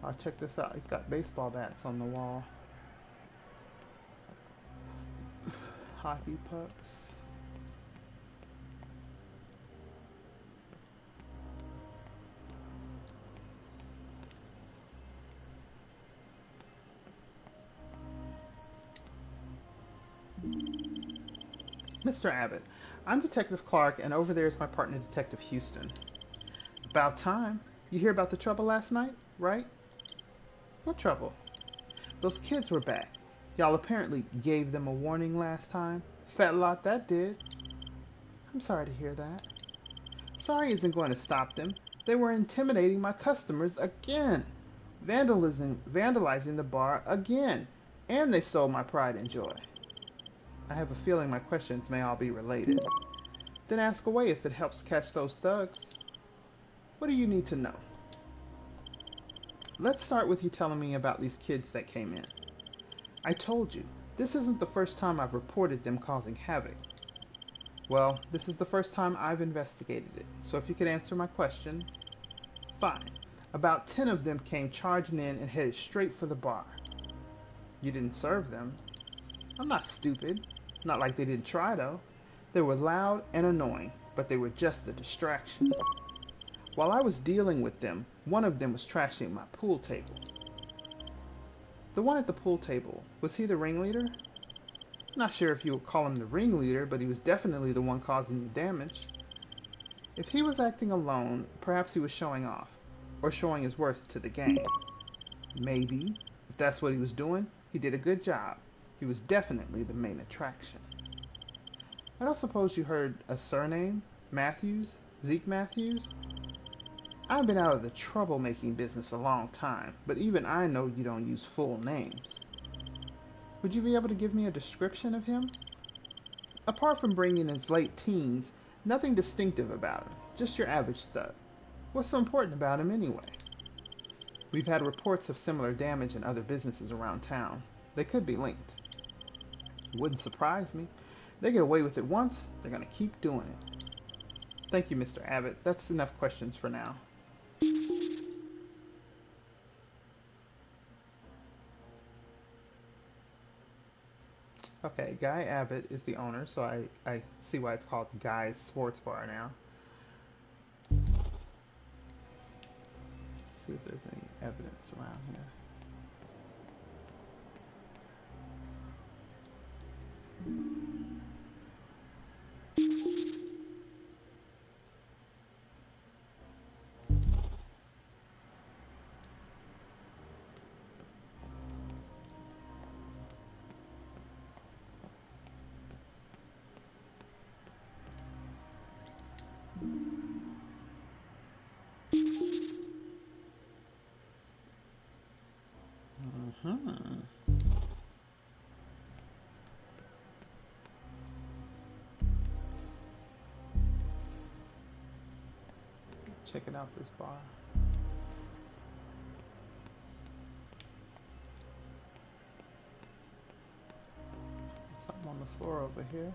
[SPEAKER 2] Oh, check this out. He's got baseball bats on the wall. Hockey pucks. Mr. Abbott, I'm Detective Clark, and over there is my partner, Detective Houston. About time. You hear about the trouble last night, right? What trouble? Those kids were back. Y'all apparently gave them a warning last time. Fat lot that did. I'm sorry to hear that. Sorry isn't going to stop them. They were intimidating my customers again. Vandalizing the bar again. And they stole my pride and joy. I have a feeling my questions may all be related. Then ask away if it helps catch those thugs. What do you need to know? Let's start with you telling me about these kids that came in. I told you, this isn't the first time I've reported them causing havoc. Well, this is the first time I've investigated it, so if you could answer my question. Fine. About 10 of them came charging in and headed straight for the bar. You didn't serve them. I'm not stupid. Not like they didn't try, though. They were loud and annoying, but they were just a distraction. While I was dealing with them, one of them was trashing my pool table. The one at the pool table, was he the ringleader? Not sure if you would call him the ringleader, but he was definitely the one causing the damage. If he was acting alone, perhaps he was showing off, or showing his worth to the gang. Maybe. If that's what he was doing, he did a good job. He was definitely the main attraction. I don't suppose you heard a surname? Matthews? Zeke Matthews? I've been out of the troublemaking business a long time, but even I know you don't use full names. Would you be able to give me a description of him? Apart from bringing in his late teens, nothing distinctive about him, just your average stud. What's so important about him anyway? We've had reports of similar damage in other businesses around town. They could be linked. Wouldn't surprise me. They get away with it once, they're going to keep doing it. Thank you, Mr. Abbott. That's enough questions for now. Okay, Guy Abbott is the owner, so I see why it's called Guy's Sports Bar now. See if there's any evidence around here. Checking out this bar. Something on the floor over here.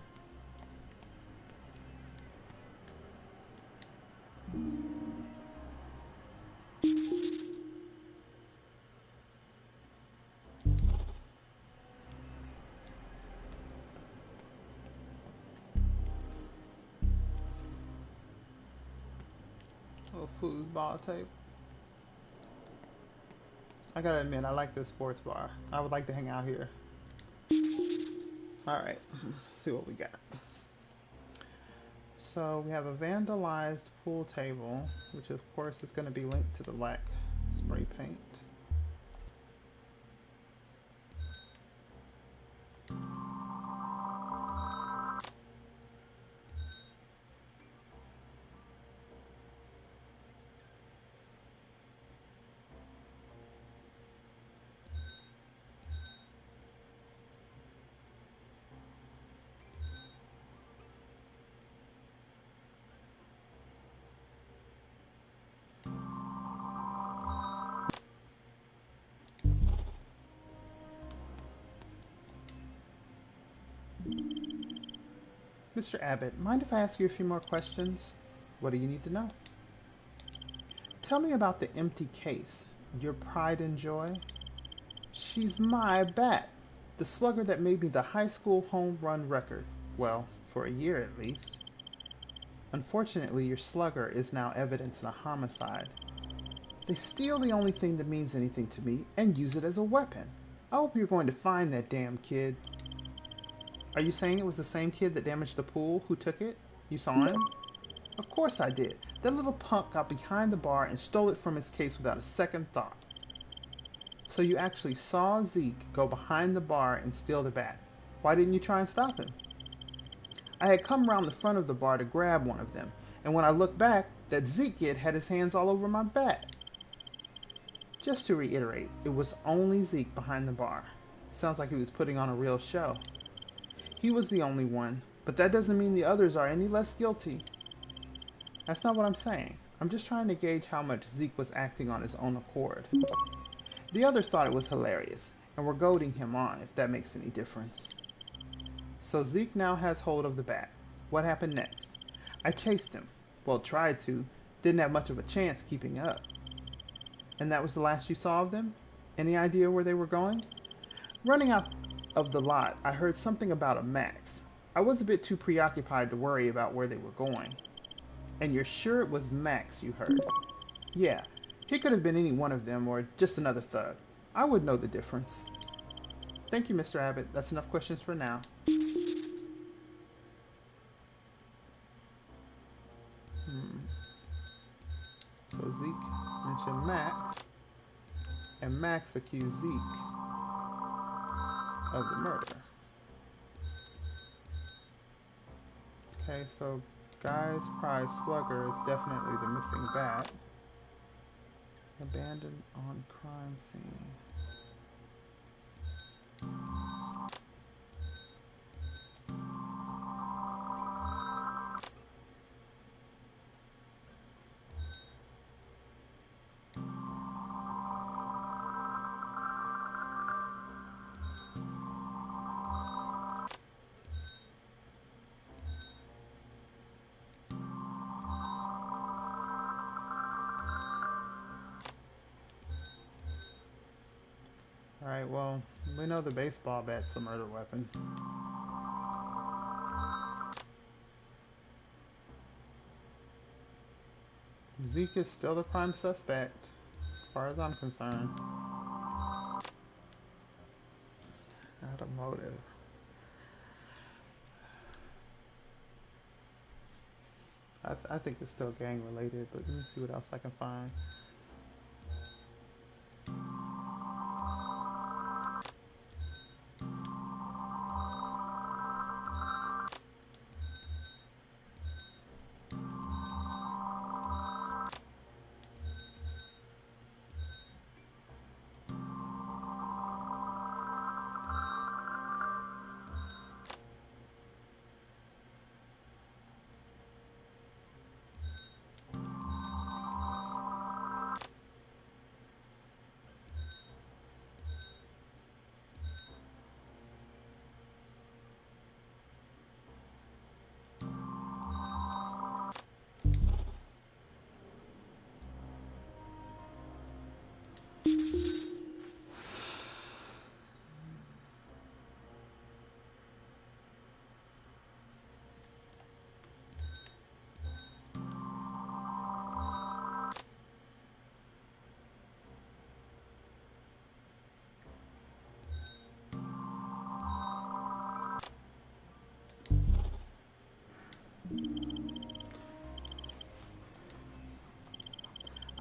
[SPEAKER 2] Little foosball tape. I gotta admit, I like this sports bar. I would like to hang out here. Alright, see what we got. So we have a vandalized pool table, which of course is going to be linked to the black spray paint. Mr. Abbott, mind if I ask you a few more questions? What do you need to know? Tell me about the empty case, your pride and joy. She's my bat, the slugger that made me the high school home run record. Well, for a year at least. Unfortunately, your slugger is now evidence in a homicide. They steal the only thing that means anything to me and use it as a weapon. I hope you're going to find that damn kid. Are you saying it was the same kid that damaged the pool who took it? You saw him? Of course I did. That little punk got behind the bar and stole it from his case without a second thought. So you actually saw Zeke go behind the bar and steal the bat. Why didn't you try and stop him? I had come around the front of the bar to grab one of them, and when I looked back, that Zeke kid had his hands all over my bat. Just to reiterate, it was only Zeke behind the bar. Sounds like he was putting on a real show. He was the only one, but that doesn't mean the others are any less guilty. That's not what I'm saying. I'm just trying to gauge how much Zeke was acting on his own accord. The others thought it was hilarious, and were goading him on, if that makes any difference. So Zeke now has hold of the bat. What happened next? I chased him. Well, tried to. Didn't have much of a chance keeping up. And that was the last you saw of them? Any idea where they were going? Running out of the lot, I heard something about a Max. I was a bit too preoccupied to worry about where they were going. And you're sure it was Max you heard? Yeah, he could have been any one of them or just another thug. I would know the difference. Thank you, Mr. Abbott. That's enough questions for now. So Zeke mentioned Max, and Max accused Zeke of the murder. Okay, so Guy's prize slugger is definitely the missing bat. Abandoned on crime scene. Alright, well, we know the baseball bat's a murder weapon. Zeke is still the prime suspect, as far as I'm concerned. Not a motive. I think it's still gang related, but let me see what else I can find.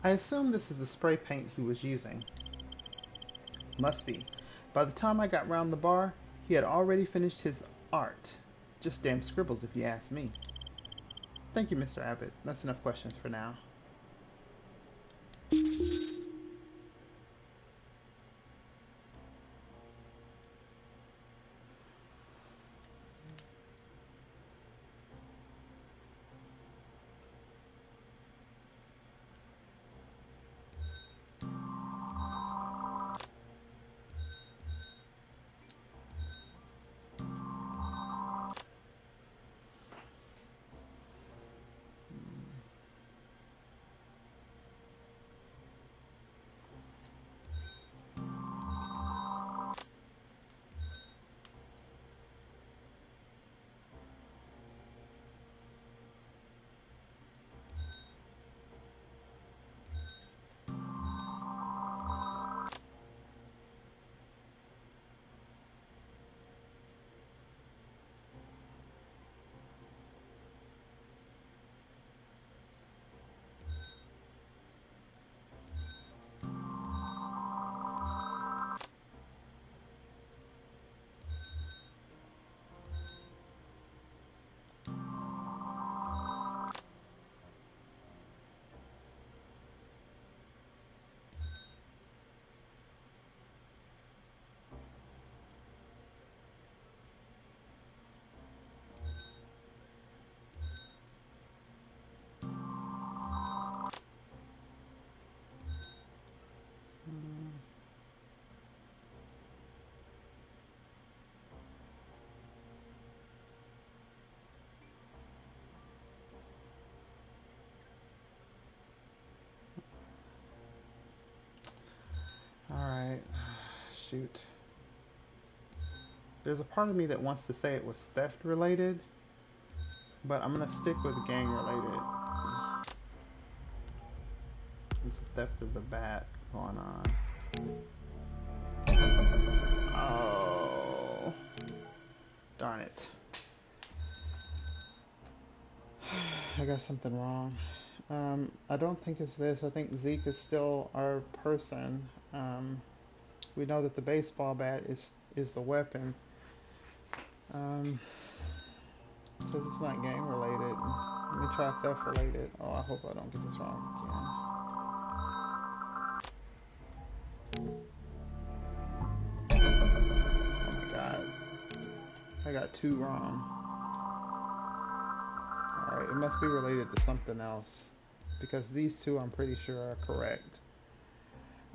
[SPEAKER 2] I assume this is the spray paint he was using. Must be. By the time I got round the bar, he had already finished his art. Just damn scribbles if you ask me. Thank you, Mr. Abbott. That's enough questions for now. Alright. Shoot. There's a part of me that wants to say it was theft related, but I'm gonna stick with gang related. It's the theft of the bat going on. Oh. Darn it. I got something wrong. I don't think it's this. I think Zeke is still our person. We know that the baseball bat is the weapon. Says it's not gang related. Let me try theft related. Oh, I hope I don't get this wrong again. Oh my god. I got 2 wrong. Alright, it must be related to something else. Because these 2 I'm pretty sure are correct.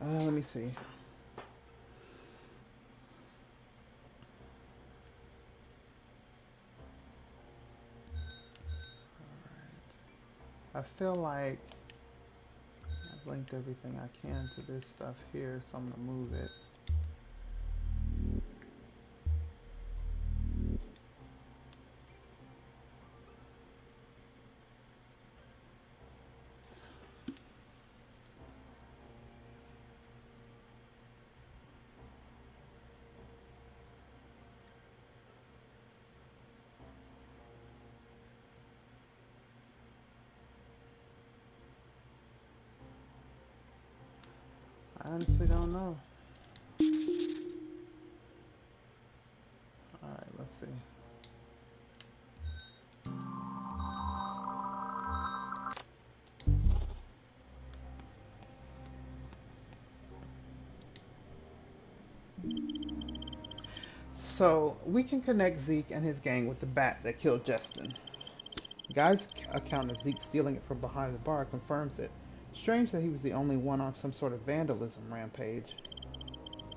[SPEAKER 2] Let me see. I feel like I've linked everything I can to this stuff here, so I'm going to move it. I honestly don't know. Alright, let's see. So, we can connect Zeke and his gang with the bat that killed Justin. The guy's account of Zeke stealing it from behind the bar confirms it. Strange that he was the only one on some sort of vandalism rampage.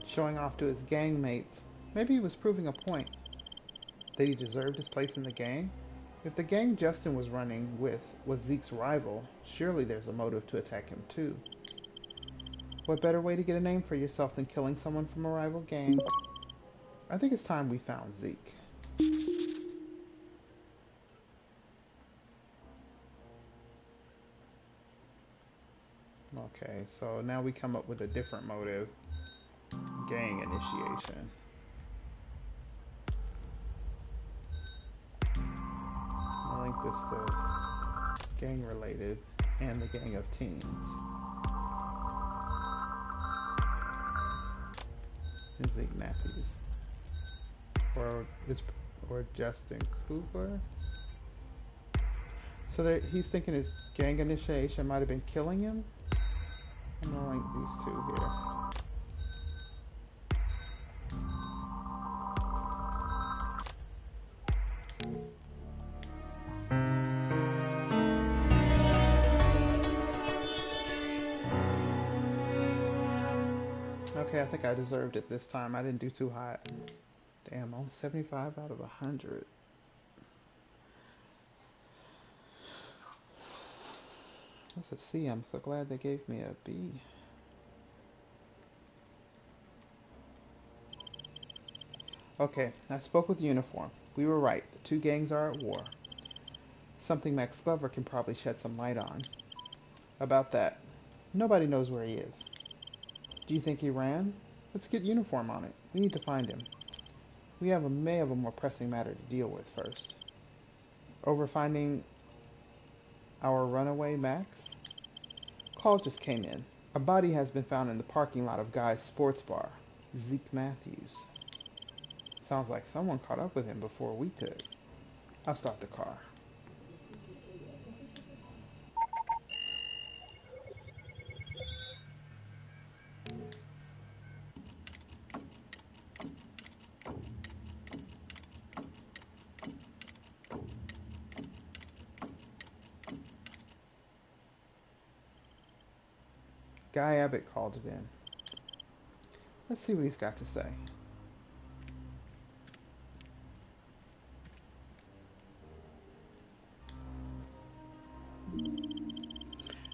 [SPEAKER 2] Showing off to his gang mates. Maybe he was proving a point. That he deserved his place in the gang? If the gang Justin was running with was Zeke's rival, surely there's a motive to attack him too. What better way to get a name for yourself than killing someone from a rival gang? I think it's time we found Zeke. Okay, so now we come up with a different motive. Gang initiation. I'll link this to gang related and the gang of teens. and Zeke Matthews. Or Justin Kugler. So he's thinking his gang initiation might have been killing him. I'm gonna link these two here. Okay, I think I deserved it this time. I didn't do too hot. Damn, only 75 out of 100. That's a C. I'm so glad they gave me a B. Okay, I spoke with Uniform. We were right. The two gangs are at war. Something Max Glover can probably shed some light on. About that, nobody knows where he is. Do you think he ran? Let's get Uniform on it. We need to find him. We may have a more pressing matter to deal with first. Over finding our runaway Max? Call just came in. A body has been found in the parking lot of Guy's Sports Bar. Zeke Matthews. Sounds like someone caught up with him before we could. I'll start the car. Guy Abbott called it in. Let's see what he's got to say.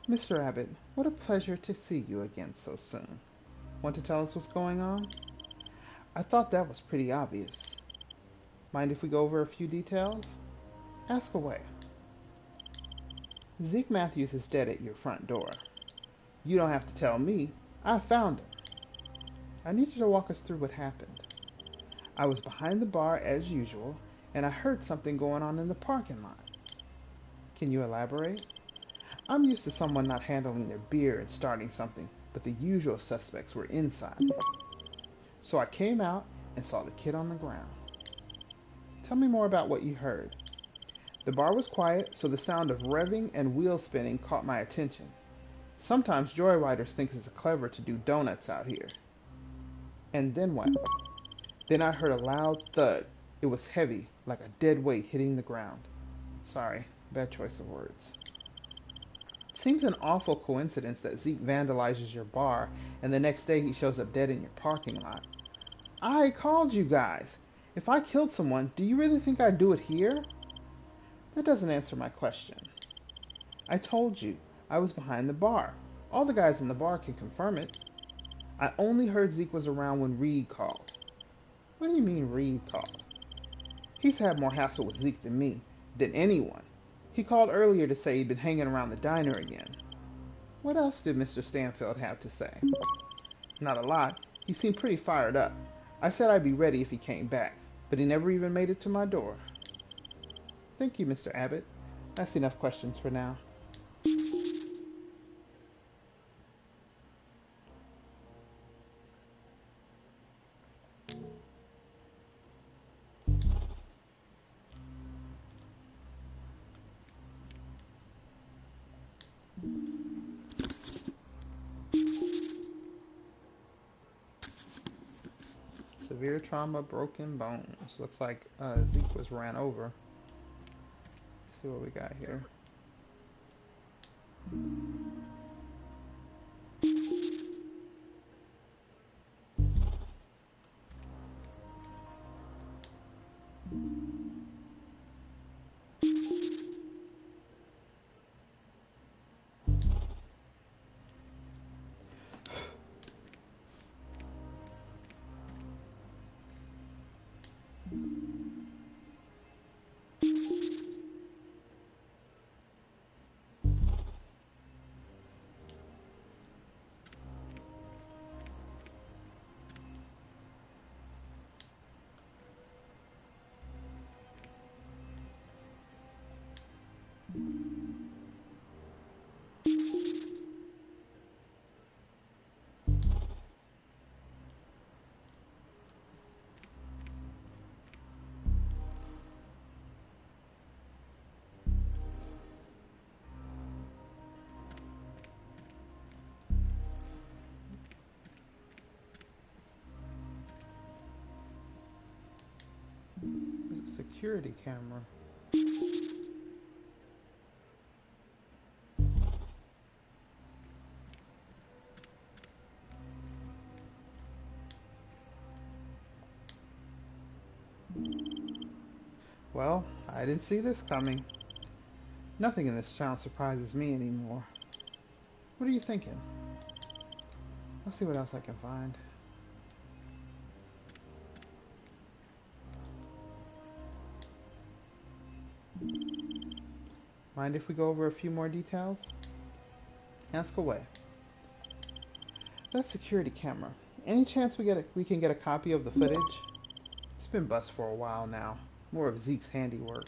[SPEAKER 2] Mr. Abbott, what a pleasure to see you again so soon. Want to tell us what's going on? I thought that was pretty obvious. Mind if we go over a few details? Ask away. Zeke Matthews is dead at your front door. You don't have to tell me. I found him. I need you to walk us through what happened. I was behind the bar as usual, and I heard something going on in the parking lot. Can you elaborate? I'm used to someone not handling their beer and starting something, but the usual suspects were inside. So I came out and saw the kid on the ground. Tell me more about what you heard. The bar was quiet, so the sound of revving and wheel spinning caught my attention. Sometimes joyriders think it's clever to do donuts out here. And then what? Then I heard a loud thud. It was heavy, like a dead weight hitting the ground. Sorry, bad choice of words. It seems an awful coincidence that Zeke vandalizes your bar and the next day he shows up dead in your parking lot. I called you guys. If I killed someone, do you really think I'd do it here? That doesn't answer my question. I told you, I was behind the bar. All the guys in the bar can confirm it. I only heard Zeke was around when Reed called. What do you mean Reed called? He's had more hassle with Zeke than me, than anyone. He called earlier to say he'd been hanging around the diner again. What else did Mr. Stanfield have to say? Not a lot. He seemed pretty fired up. I said I'd be ready if he came back, but he never even made it to my door. Thank you, Mr. Abbott. That's enough questions for now. Severe trauma, broken bones. Looks like Zeke was ran over. Let's see what we got here. Security camera. Well, I didn't see this coming. Nothing in this town surprises me anymore. What are you thinking? Let's see what else I can find. Mind if we go over a few more details? Ask away. That security camera. Any chance we can get a copy of the footage? It's been bust for a while now. More of Zeke's handiwork.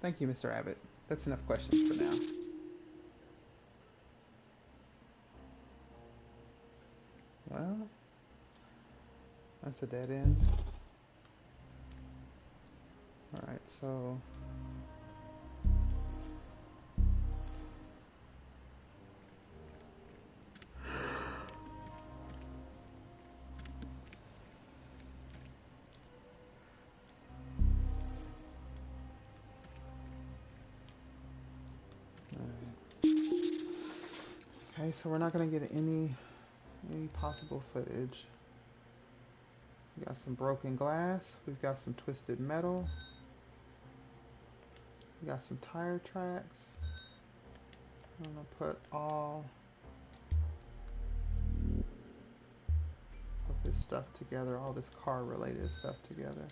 [SPEAKER 2] Thank you, Mr. Abbott. That's enough questions for now. Well, that's a dead end. Alright, so... Okay, so we're not going to get any possible footage. We got some broken glass. We've got some twisted metal. We got some tire tracks. I'm going to put all of this stuff together, all this car related stuff together.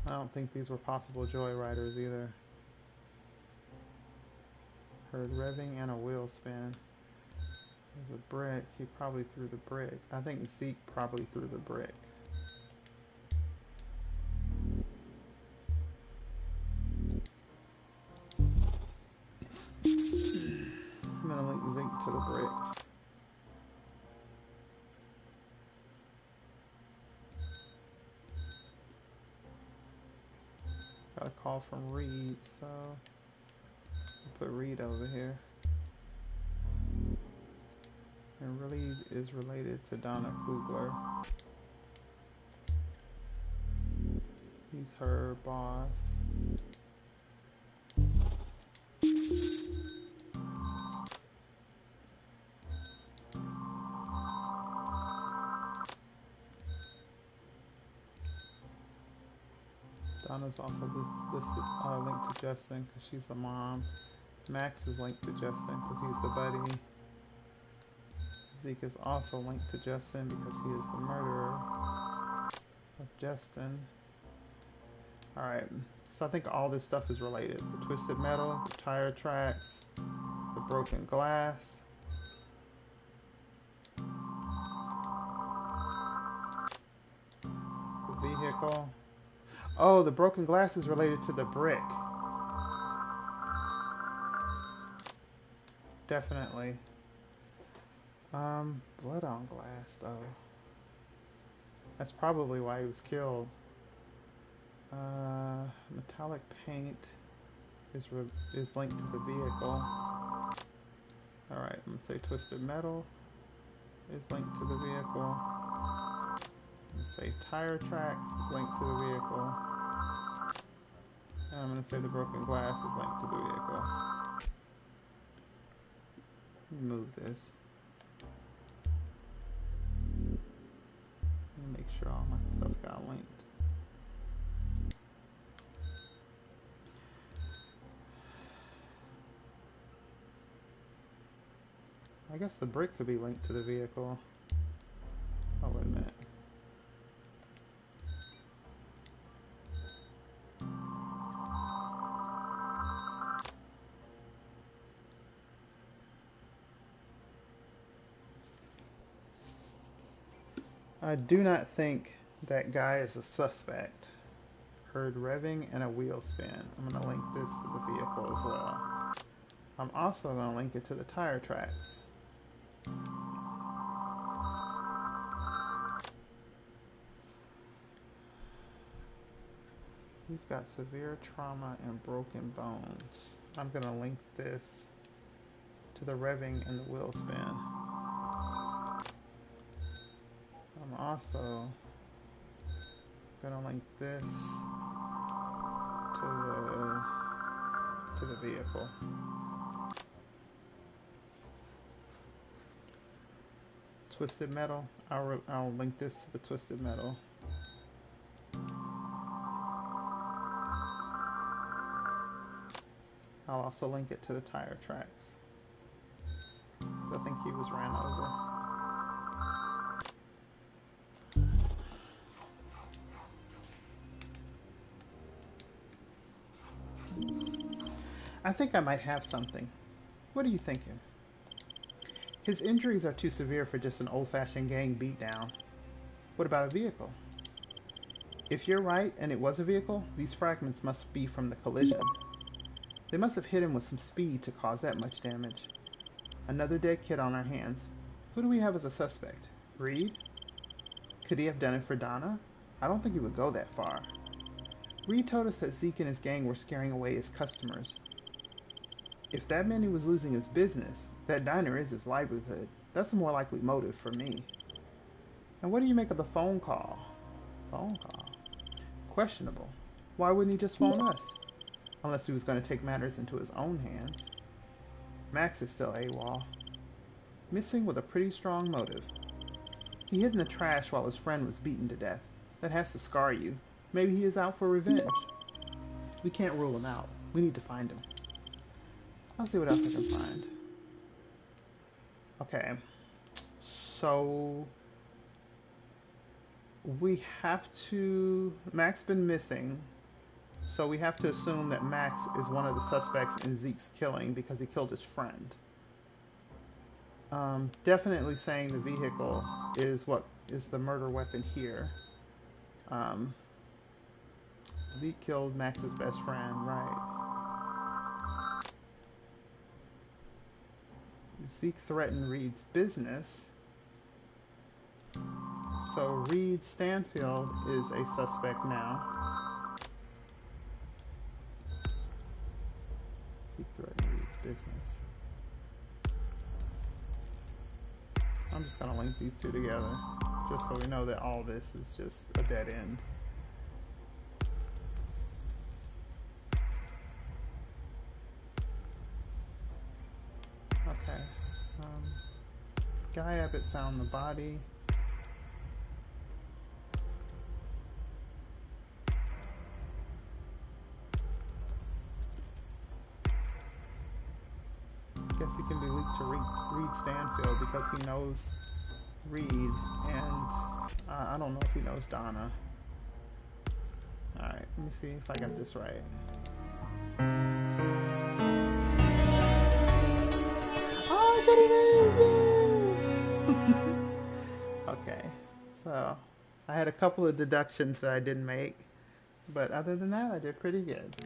[SPEAKER 2] I don't think these were possible joyriders either. Heard revving and a wheel spin. There's a brick. He probably threw the brick. I think Zeke probably threw the brick. I'm gonna link Zeke to the brick. Got a call from Reed, so I'll put Reed over here. And Reed is related to Donna Kugler. He's her boss. Donna's also listed linked to Justin because she's the mom. Max is linked to Justin because he's the buddy. Zeke is also linked to Justin because he is the murderer of Justin. Alright, so I think all this stuff is related. The twisted metal, the tire tracks, the broken glass. The vehicle. Oh, the broken glass is related to the brick. Definitely. Blood on glass, though. That's probably why he was killed. Metallic paint is linked to the vehicle. Alright, I'm gonna say twisted metal is linked to the vehicle. I'm gonna say tire tracks is linked to the vehicle. And I'm gonna say the broken glass is linked to the vehicle. Move this. Make sure all my stuff got linked. I guess the brick could be linked to the vehicle. Oh, wait a minute. I do not think that guy is a suspect. Heard revving and a wheel spin. I'm going to link this to the vehicle as well. I'm also going to link it to the tire tracks. He's got severe trauma and broken bones. I'm going to link this to the revving and the wheel spin. I'm also going to link this to the vehicle. Twisted metal. I'll link this to the twisted metal. I'll also link it to the tire tracks, because I think he was ran over. I think I might have something. What are you thinking? His injuries are too severe for just an old-fashioned gang beatdown. What about a vehicle? If you're right and it was a vehicle, these fragments must be from the collision. They must have hit him with some speed to cause that much damage. Another dead kid on our hands. Who do we have as a suspect? Reed? Could he have done it for Donna? I don't think he would go that far. Reed told us that Zeke and his gang were scaring away his customers. If that meant he was losing his business, that diner is his livelihood. That's a more likely motive for me. And what do you make of the phone call? Phone call? Questionable. Why wouldn't he just phone us? Unless he was going to take matters into his own hands. Max is still AWOL. Missing with a pretty strong motive. He hid in the trash while his friend was beaten to death. That has to scar you. Maybe he is out for revenge. We can't rule him out. We need to find him. I'll see what else I can find. Okay. So we have to... Mac's been missing. So we have to assume that Max is one of the suspects in Zeke's killing because he killed his friend. Definitely saying the vehicle is what is the murder weapon here. Zeke killed Max's best friend, right? Zeke threatened Reed's business. So Reed Stanfield is a suspect now. Zeke threatened Reed's business. I'm just gonna link these two together, just so we know that all this is just a dead end. Okay. Guy Abbott found the body. Guess he can be leaked to Reed Stanfield because he knows Reed, and I don't know if he knows Donna. Alright, let me see if I got this right. Oh, I got it! Okay, so I had a couple of deductions that I didn't make, but other than that, I did pretty good.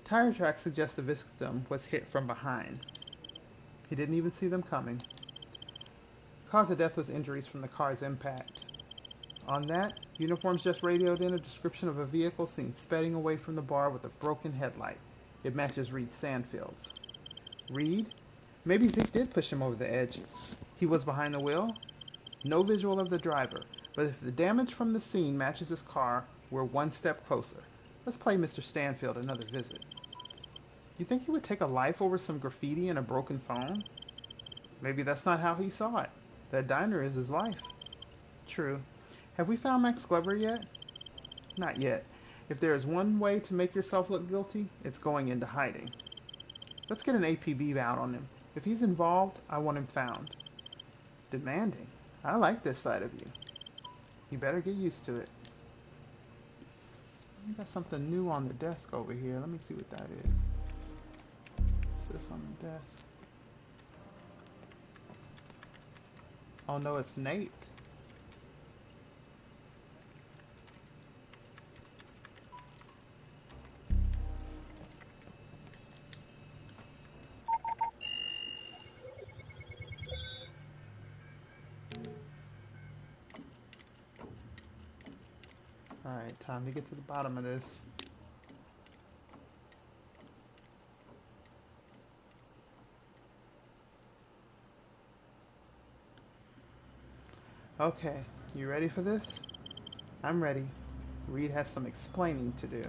[SPEAKER 2] Tire tracks suggest the victim was hit from behind. He didn't even see them coming. Cause of death was injuries from the car's impact. On that, uniforms just radioed in a description of a vehicle seen speeding away from the bar with a broken headlight. It matches Reed Stanfield's. Reed? Maybe Zeke did push him over the edge. He was behind the wheel? No visual of the driver, but if the damage from the scene matches his car, we're one step closer. Let's play Mr. Stanfield another visit. You think he would take a life over some graffiti and a broken phone? Maybe that's not how he saw it. That diner is his life. True. Have we found Max Glover yet? Not yet. If there is one way to make yourself look guilty, it's going into hiding. Let's get an APB out on him. If he's involved, I want him found. Demanding. I like this side of you. You better get used to it. We got something new on the desk over here. Let me see what that is. What's this on the desk? Oh no, it's Nate. Alright, time to get to the bottom of this. Okay, you ready for this? I'm ready. Reed has some explaining to do.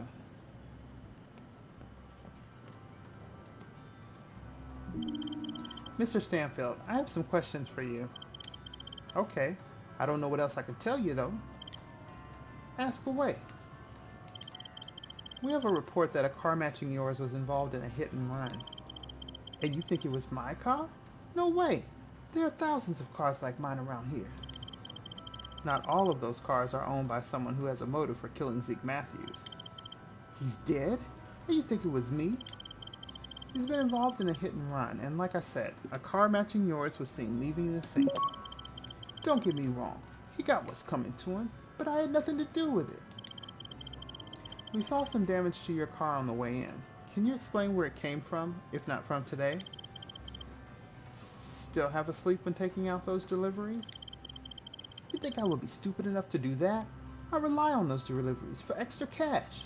[SPEAKER 2] Mr. Stanfield, I have some questions for you. Okay, I don't know what else I can tell you though. Ask away. We have a report that a car matching yours was involved in a hit and run. And you think it was my car? No way. There are thousands of cars like mine around here. Not all of those cars are owned by someone who has a motive for killing Zeke Matthews. He's dead? And you think it was me? He's been involved in a hit and run, and like I said, a car matching yours was seen leaving the scene. Don't get me wrong, he got what's coming to him, but I had nothing to do with it. We saw some damage to your car on the way in. Can you explain where it came from, if not from today? Still have a sleep when taking out those deliveries? You think I would be stupid enough to do that? I rely on those deliveries for extra cash.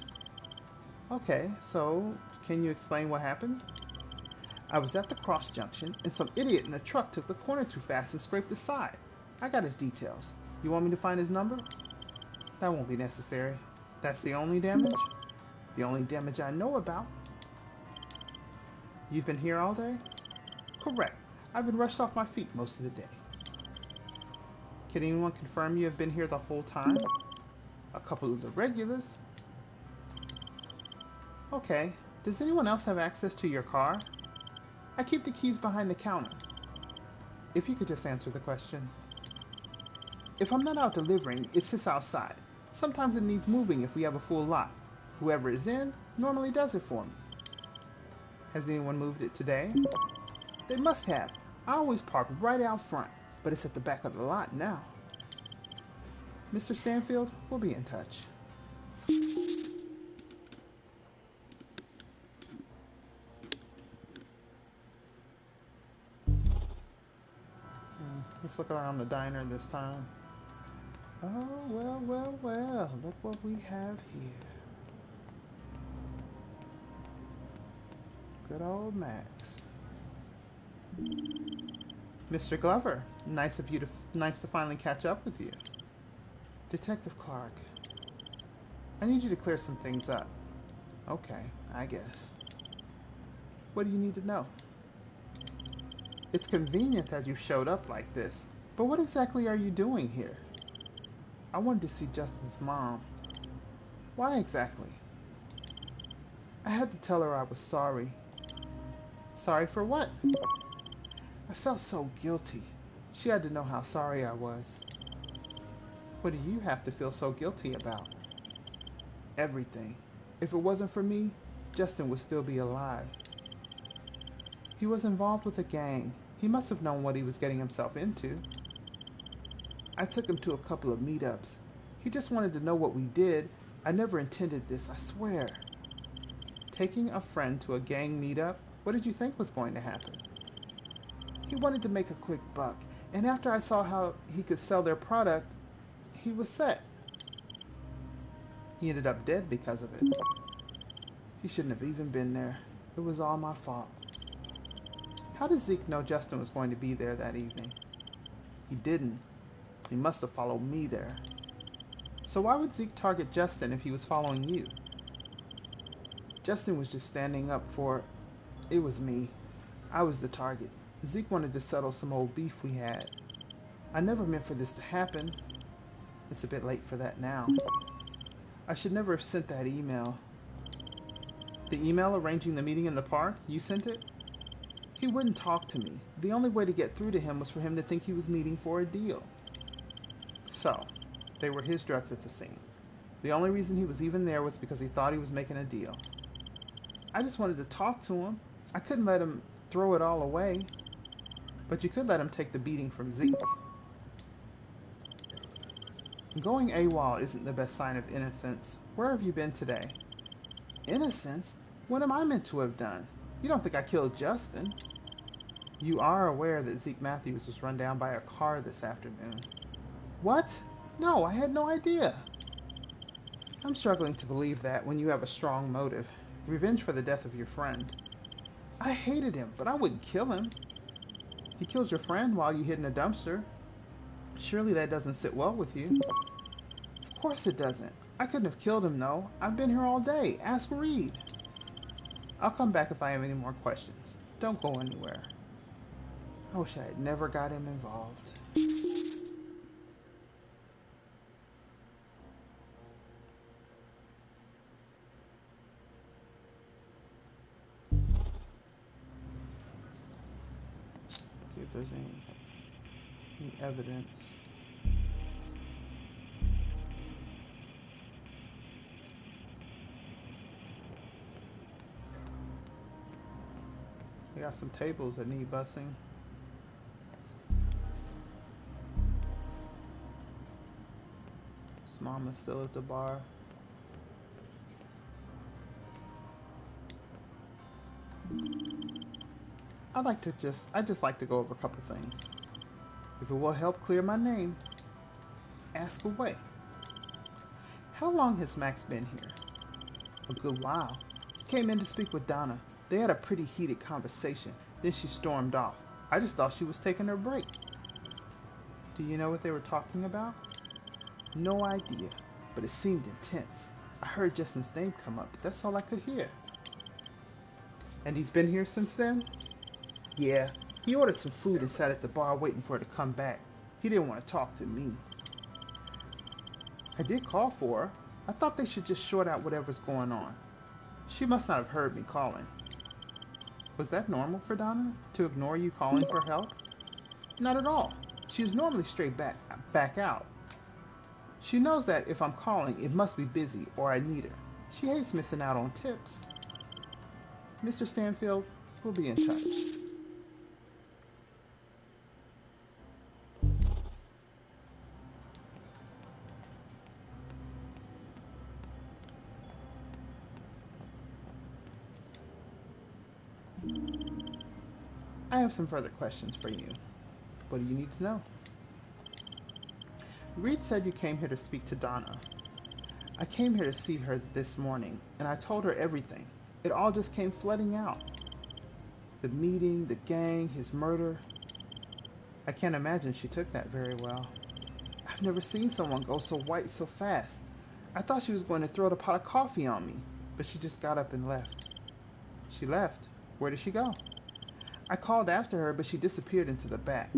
[SPEAKER 2] Okay, so can you explain what happened? I was at the cross junction, and some idiot in a truck took the corner too fast and scraped the side. I got his details. You want me to find his number? That won't be necessary. That's the only damage? The only damage I know about. You've been here all day? Correct. I've been rushed off my feet most of the day. Can anyone confirm you have been here the whole time? A couple of the regulars. Okay. Does anyone else have access to your car? I keep the keys behind the counter. If you could just answer the question. If I'm not out delivering, it sits outside. Sometimes it needs moving if we have a full lot. Whoever is in normally does it for me. Has anyone moved it today? They must have. I always park right out front, but it's at the back of the lot now. Mr. Stanfield, we'll be in touch. Let's look around the diner this time. Oh, well, well, well. Look what we have here. Good old Max. Mr. Glover, nice to finally catch up with you. Detective Clark, I need you to clear some things up. Okay, I guess. What do you need to know? It's convenient that you showed up like this, but what exactly are you doing here? I wanted to see Justin's mom. Why exactly? I had to tell her I was sorry. Sorry for what? I felt so guilty. She had to know how sorry I was. What do you have to feel so guilty about? Everything. If it wasn't for me, Justin would still be alive. He was involved with a gang. He must have known what he was getting himself into. I took him to a couple of meetups. He just wanted to know what we did. I never intended this, I swear. Taking a friend to a gang meetup, what did you think was going to happen? He wanted to make a quick buck, and after I saw how he could sell their product, he was set. He ended up dead because of it. He shouldn't have even been there. It was all my fault. How did Zeke know Justin was going to be there that evening? He didn't. He must have followed me there. So why would Zeke target Justin if he was following you? Justin was just standing up for... It was me. I was the target. Zeke wanted to settle some old beef we had. I never meant for this to happen. It's a bit late for that now. I should never have sent that email. The email arranging the meeting in the park? You sent it? He wouldn't talk to me. The only way to get through to him was for him to think he was meeting for a deal. So, they were his drugs at the scene. The only reason he was even there was because he thought he was making a deal. I just wanted to talk to him, I couldn't let him throw it all away, but you could let him take the beating from Zeke. Going AWOL isn't the best sign of innocence. Where have you been today? Innocence? What am I meant to have done? You don't think I killed Justin? You are aware that Zeke Matthews was run down by a car this afternoon. What? No, I had no idea. I'm struggling to believe that when you have a strong motive. Revenge for the death of your friend. I hated him, but I wouldn't kill him. He killed your friend while you hid in a dumpster. Surely that doesn't sit well with you. Of course it doesn't. I couldn't have killed him, though. I've been here all day. Ask Reed. I'll come back if I have any more questions. Don't go anywhere. I wish I had never got him involved. See if there's any evidence. We got some tables that need bussing. His mama's still at the bar. I just like to go over a couple things. If it will help clear my name, ask away. How long has Max been here? A good while. He came in to speak with Donna. They had a pretty heated conversation. Then she stormed off. I just thought she was taking her break. Do you know what they were talking about? No idea, but it seemed intense. I heard Justin's name come up, but that's all I could hear. And he's been here since then? Yeah, he ordered some food and sat at the bar waiting for her to come back. He didn't want to talk to me. I did call for her. I thought they should just sort out whatever's going on. She must not have heard me calling. Was that normal for Donna, to ignore you calling for help? Not at all. She's normally straight back out. She knows that if I'm calling, it must be busy or I need her. She hates missing out on tips. Mr. Stanfield, we'll be in touch. I have some further questions for you. What do you need to know? Reed said you came here to speak to Donna. I came here to see her this morning, and I told her everything. It all just came flooding out. The meeting, the gang, his murder. I can't imagine she took that very well. I've never seen someone go so white so fast. I thought she was going to throw the pot of coffee on me, but she just got up and left. She left? Where did she go? I called after her, but she disappeared into the back.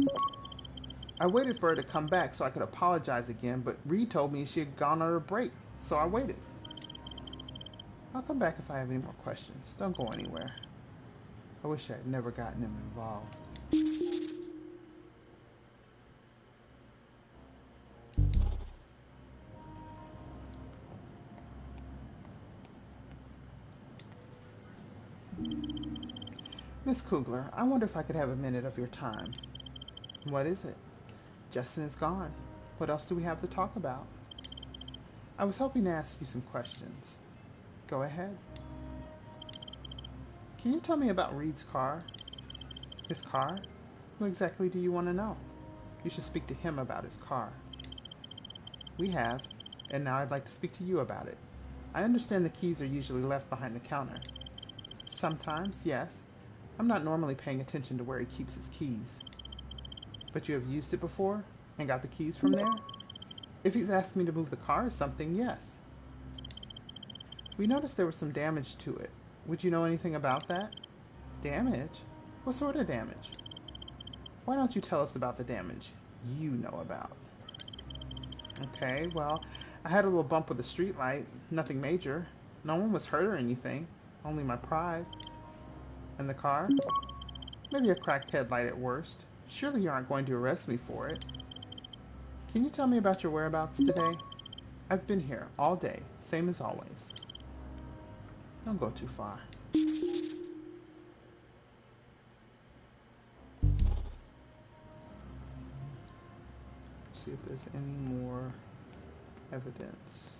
[SPEAKER 2] I waited for her to come back so I could apologize again, but Reed told me she had gone on her break, so I waited. I'll come back if I have any more questions. Don't go anywhere. I wish I had never gotten him involved. Miss Kugler, I wonder if I could have a minute of your time. What is it? Justin is gone. What else do we have to talk about? I was hoping to ask you some questions. Go ahead. Can you tell me about Reed's car? His car? What exactly do you want to know? You should speak to him about his car. We have, and now I'd like to speak to you about it. I understand the keys are usually left behind the counter. Sometimes, yes. I'm not normally paying attention to where he keeps his keys. But you have used it before and got the keys from there? If he's asked me to move the car or something, yes. We noticed there was some damage to it. Would you know anything about that? Damage? What sort of damage? Why don't you tell us about the damage you know about? Okay, well, I had a little bump with a street light. Nothing major. No one was hurt or anything. Only my pride. And the car? Maybe a cracked headlight at worst. Surely you aren't going to arrest me for it. Can you tell me about your whereabouts today? I've been here all day, same as always. Don't go too far. see if there's any more evidence.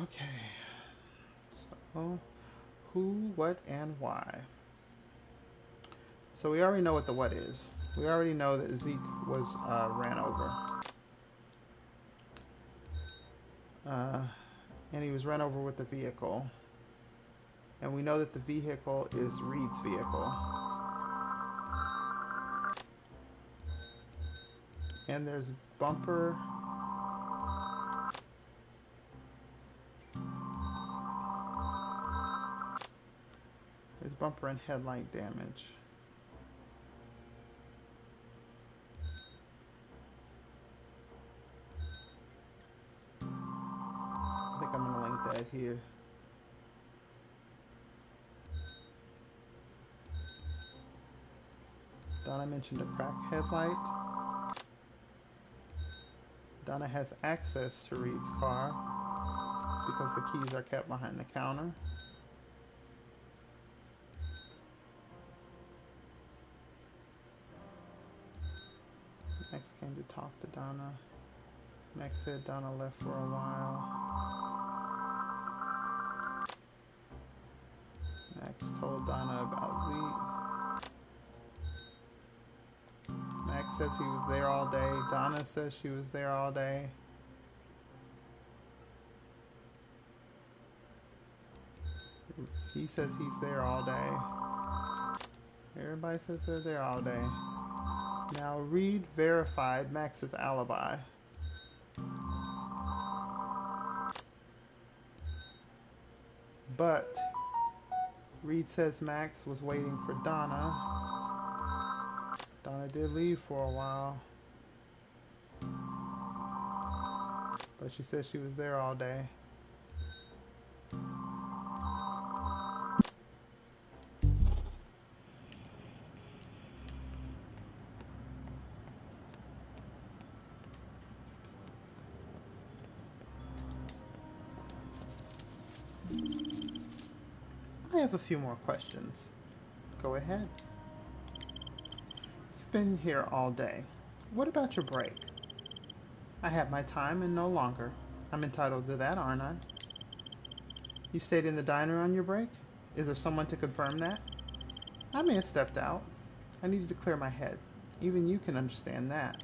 [SPEAKER 2] Okay. So, who, what, and why? So we already know what the what is. We already know that Zeke was ran over. And he was run over with the vehicle. And we know that the vehicle is Reed's vehicle. And there's bumper. There's bumper and headlight damage. I think I'm going to link that here. Donna mentioned a cracked headlight. Donna has access to Reed's car because the keys are kept behind the counter. Max came to talk to Donna. Max said Donna left for a while. Max told Donna about Zeke. Max says he was there all day. Donna says she was there all day. He says he's there all day. Everybody says they're there all day. Now Reed verified Max's alibi. But Reed says Max was waiting for Donna. Donna did leave for a while. But she said she was there all day. I have a few more questions. Go ahead. You've been here all day. What about your break? I have my time and no longer. I'm entitled to that, aren't I? You stayed in the diner on your break? Is there someone to confirm that? I may have stepped out. I needed to clear my head. Even you can understand that.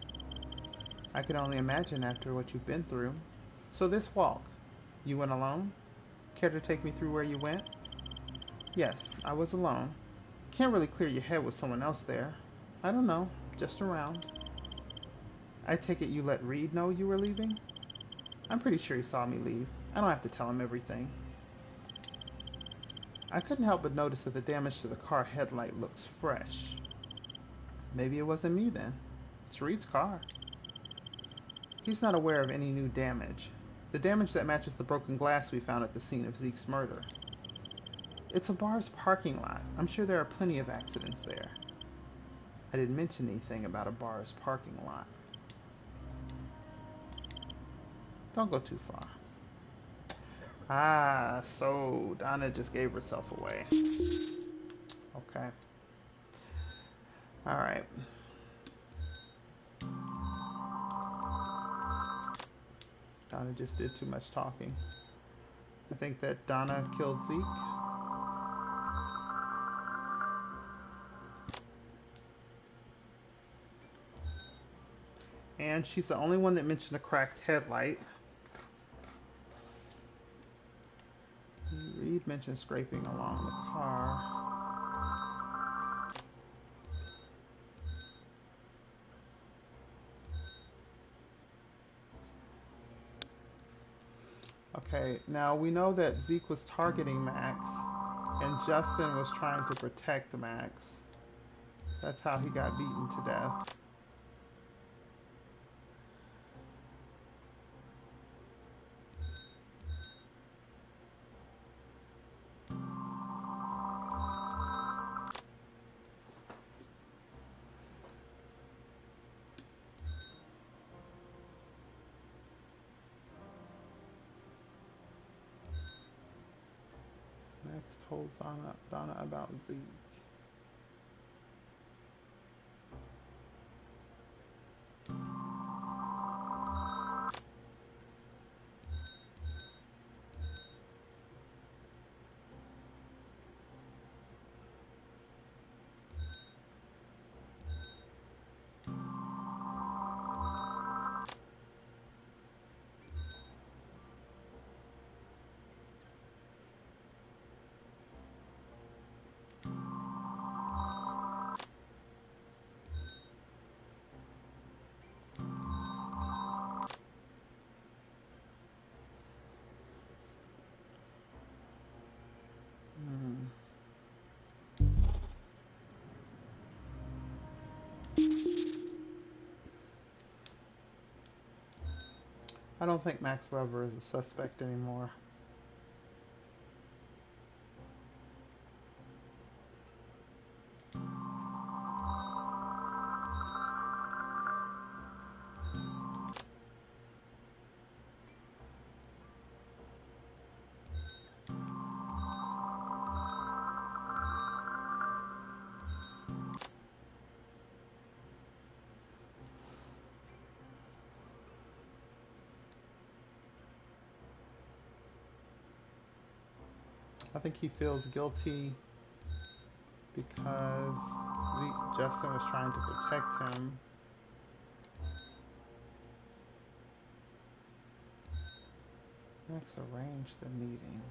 [SPEAKER 2] I can only imagine after what you've been through. So this walk, you went alone? Care to take me through where you went? Yes, I was alone. Can't really clear your head with someone else there. I don't know, just around. I take it you let Reed know you were leaving? I'm pretty sure he saw me leave. I don't have to tell him everything. I couldn't help but notice that the damage to the car headlight looks fresh. Maybe it wasn't me then. It's Reed's car. He's not aware of any new damage. The damage that matches the broken glass we found at the scene of Zeke's murder. It's a bar's parking lot. I'm sure there are plenty of accidents there. I didn't mention anything about a bar's parking lot. Don't go too far. Ah, so Donna just gave herself away. Okay. Alright. Donna just did too much talking. I think that Donna killed Zeke. And she's the only one that mentioned a cracked headlight. Reed mentioned scraping along the car. Okay, now we know that Zeke was targeting Max, and Justin was trying to protect Max. That's how he got beaten to death. Max told Donna about Zeke. I don't think Max Lover is a suspect anymore. I think he feels guilty because Justin was trying to protect him. Max arranged the meeting.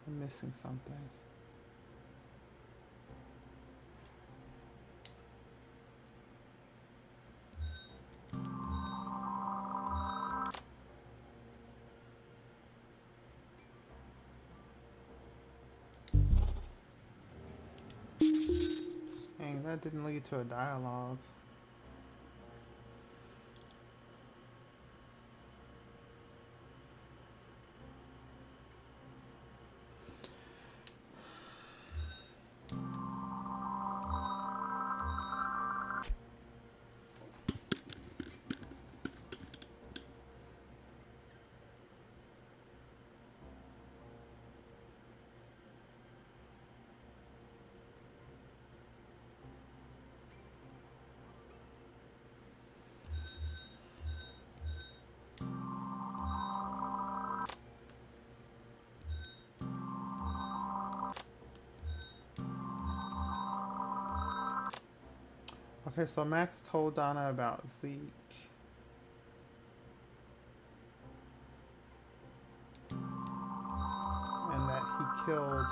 [SPEAKER 2] I'm missing something. Dang, that didn't lead to a dialogue. Okay, so Max told Donna about Zeke. And that he killed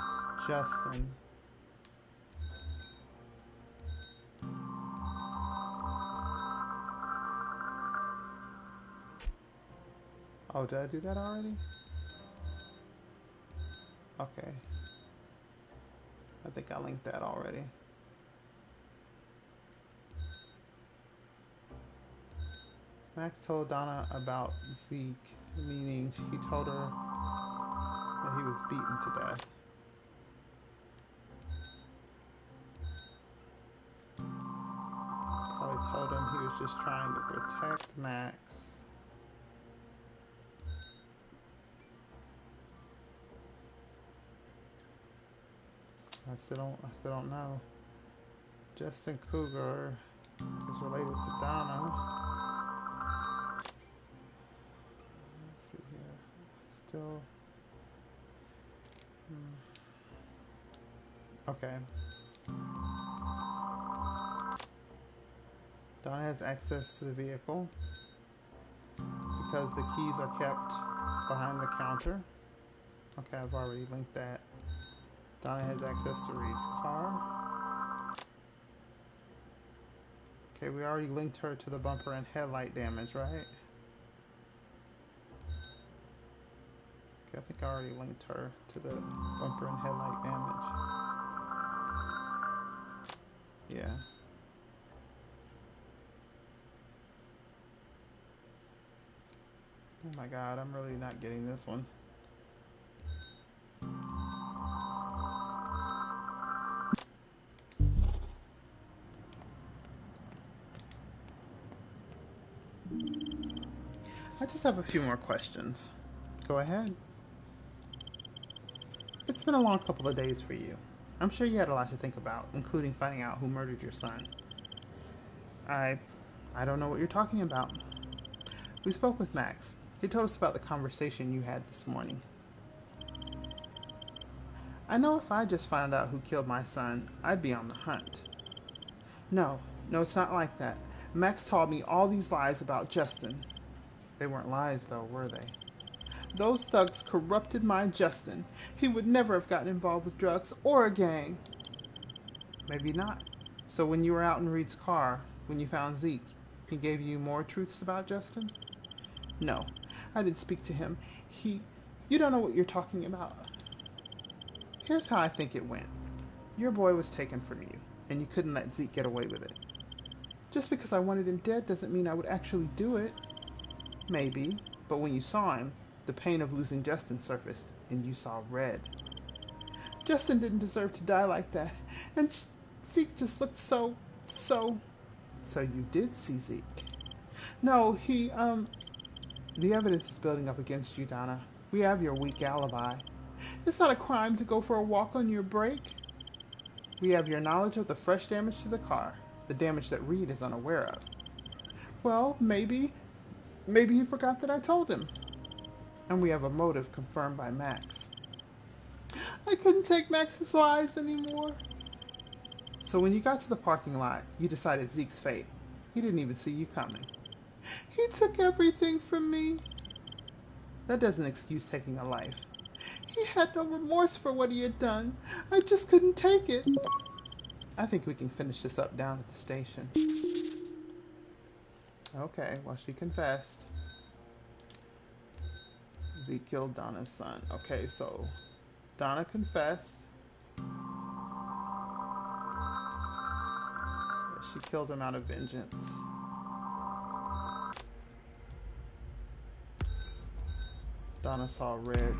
[SPEAKER 2] Justin. Oh, did I do that already? Okay. I think I linked that already. Max told Donna about Zeke, meaning he told her that he was beaten to death. Probably told him he was just trying to protect Max. I still don't know. Justin Cougar is related to Donna. Let's see here. Still. Okay. Donna has access to the vehicle because the keys are kept behind the counter. Okay, I've already linked that. Donna has access to Reed's car. Okay, we already linked her to the bumper and headlight damage, right? Okay, I think I already linked her to the bumper and headlight damage. Yeah. Oh my god, I'm really not getting this one. I just have a few more questions. Go ahead. It's been a long couple of days for you. I'm sure you had a lot to think about, including finding out who murdered your son. I... I don't know what you're talking about. We spoke with Max. He told us about the conversation you had this morning. I know if I just found out who killed my son, I'd be on the hunt. No, it's not like that. Max told me all these lies about Justin. They weren't lies, though, were they? Those thugs corrupted my Justin. He would never have gotten involved with drugs or a gang. Maybe not. So when you were out in Reed's car, when you found Zeke, he gave you more truths about Justin? No, I didn't speak to him. You don't know what you're talking about. Here's how I think it went. Your boy was taken from you, and you couldn't let Zeke get away with it. Just because I wanted him dead doesn't mean I would actually do it. Maybe, but when you saw him, the pain of losing Justin surfaced, and you saw red. Justin didn't deserve to die like that, and Zeke just looked so... So you did see Zeke? No, the evidence is building up against you, Donna. We have your weak alibi. It's not a crime to go for a walk on your break. We have your knowledge of the fresh damage to the car, the damage that Reed is unaware of. Well, maybe he forgot that I told him. And we have a motive confirmed by Max. I couldn't take Max's lies anymore. So when you got to the parking lot, you decided Zeke's fate. He didn't even see you coming. He took everything from me. That doesn't excuse taking a life. He had no remorse for what he had done. I just couldn't take it. I think we can finish this up down at the station. Okay, well, she confessed. Zeke killed Donna's son. Okay, so Donna confessed. She killed him out of vengeance. Donna saw red.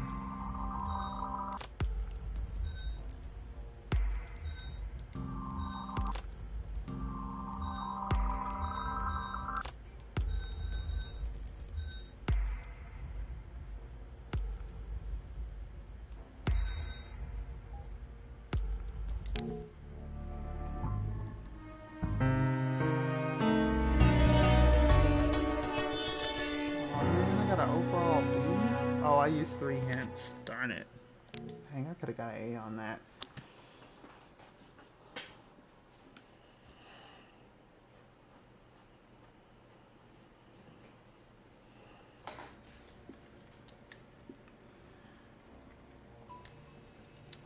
[SPEAKER 2] Overall B? Oh, I used 3 hints. Darn it. Dang, I could have got an A on that.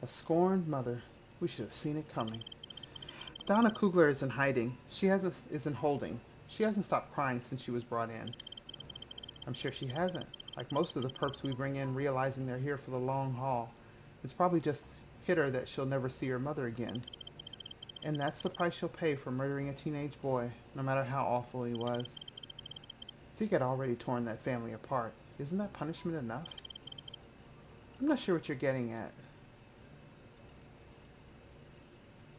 [SPEAKER 2] A scorned mother. We should have seen it coming. Donna Kugler is in hiding. Is in holding. She hasn't stopped crying since she was brought in. I'm sure she hasn't. Like most of the perps we bring in realizing they're here for the long haul. It's probably just hit her that she'll never see her mother again. And that's the price she'll pay for murdering a teenage boy, no matter how awful he was. Zeke had already torn that family apart. Isn't that punishment enough? I'm not sure what you're getting at.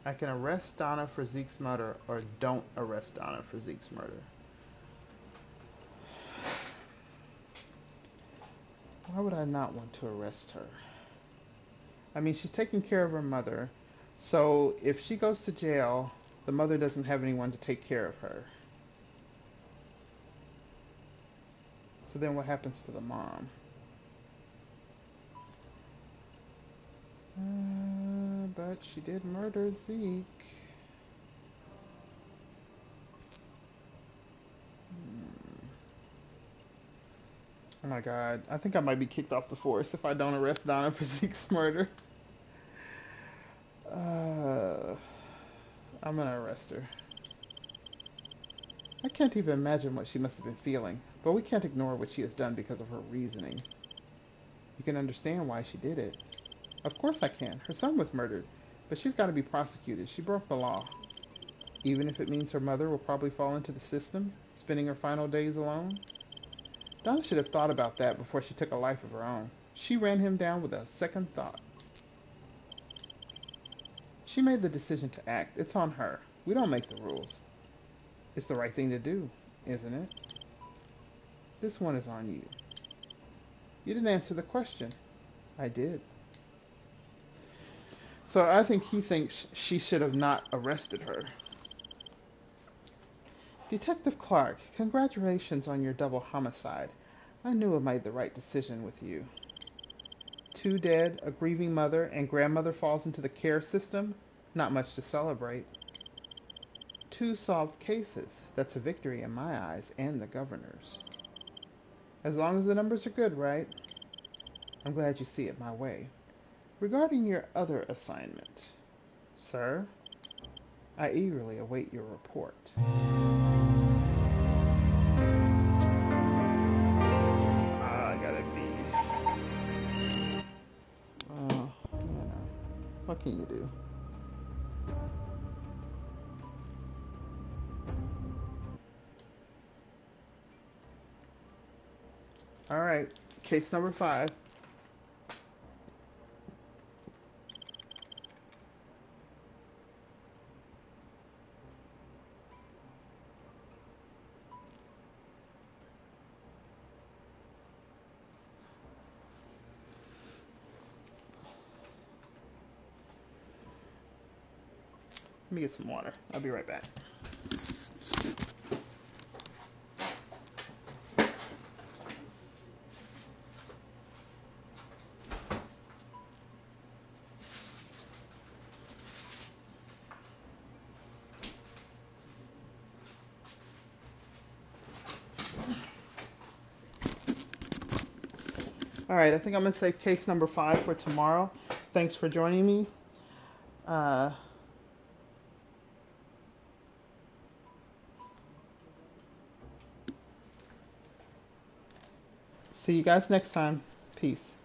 [SPEAKER 2] I can arrest Donna for Zeke's murder, or don't arrest Donna for Zeke's murder. Why would I not want to arrest her? I mean, she's taking care of her mother, so if she goes to jail, the mother doesn't have anyone to take care of her. So then what happens to the mom? But she did murder Zeke. Oh my god, I think I might be kicked off the force if I don't arrest Donna for Zeke's murder. I'm gonna arrest her. I can't even imagine what she must have been feeling, but we can't ignore what she has done because of her reasoning. You can understand why she did it. Of course I can. Her son was murdered, but she's got to be prosecuted. She broke the law. Even if it means her mother will probably fall into the system, spending her final days alone. Donna should have thought about that before she took a life of her own. She ran him down with a second thought. She made the decision to act. It's on her. We don't make the rules. It's the right thing to do, isn't it? This one is on you. You didn't answer the question. I did. So I think he thinks she should have not arrested her. Detective Clark, congratulations on your double homicide. I knew I made the right decision with you. 2 dead, a grieving mother, and grandmother falls into the care system. Not much to celebrate. 2 solved cases. That's a victory in my eyes and the governor's. As long as the numbers are good, right? I'm glad you see it my way. Regarding your other assignment, sir, I eagerly await your report. I gotta be. What can you do? All right, case number 5. Let me get some water. I'll be right back. All right, I think I'm going to save case number 5 for tomorrow. Thanks for joining me. See you guys next time. Peace.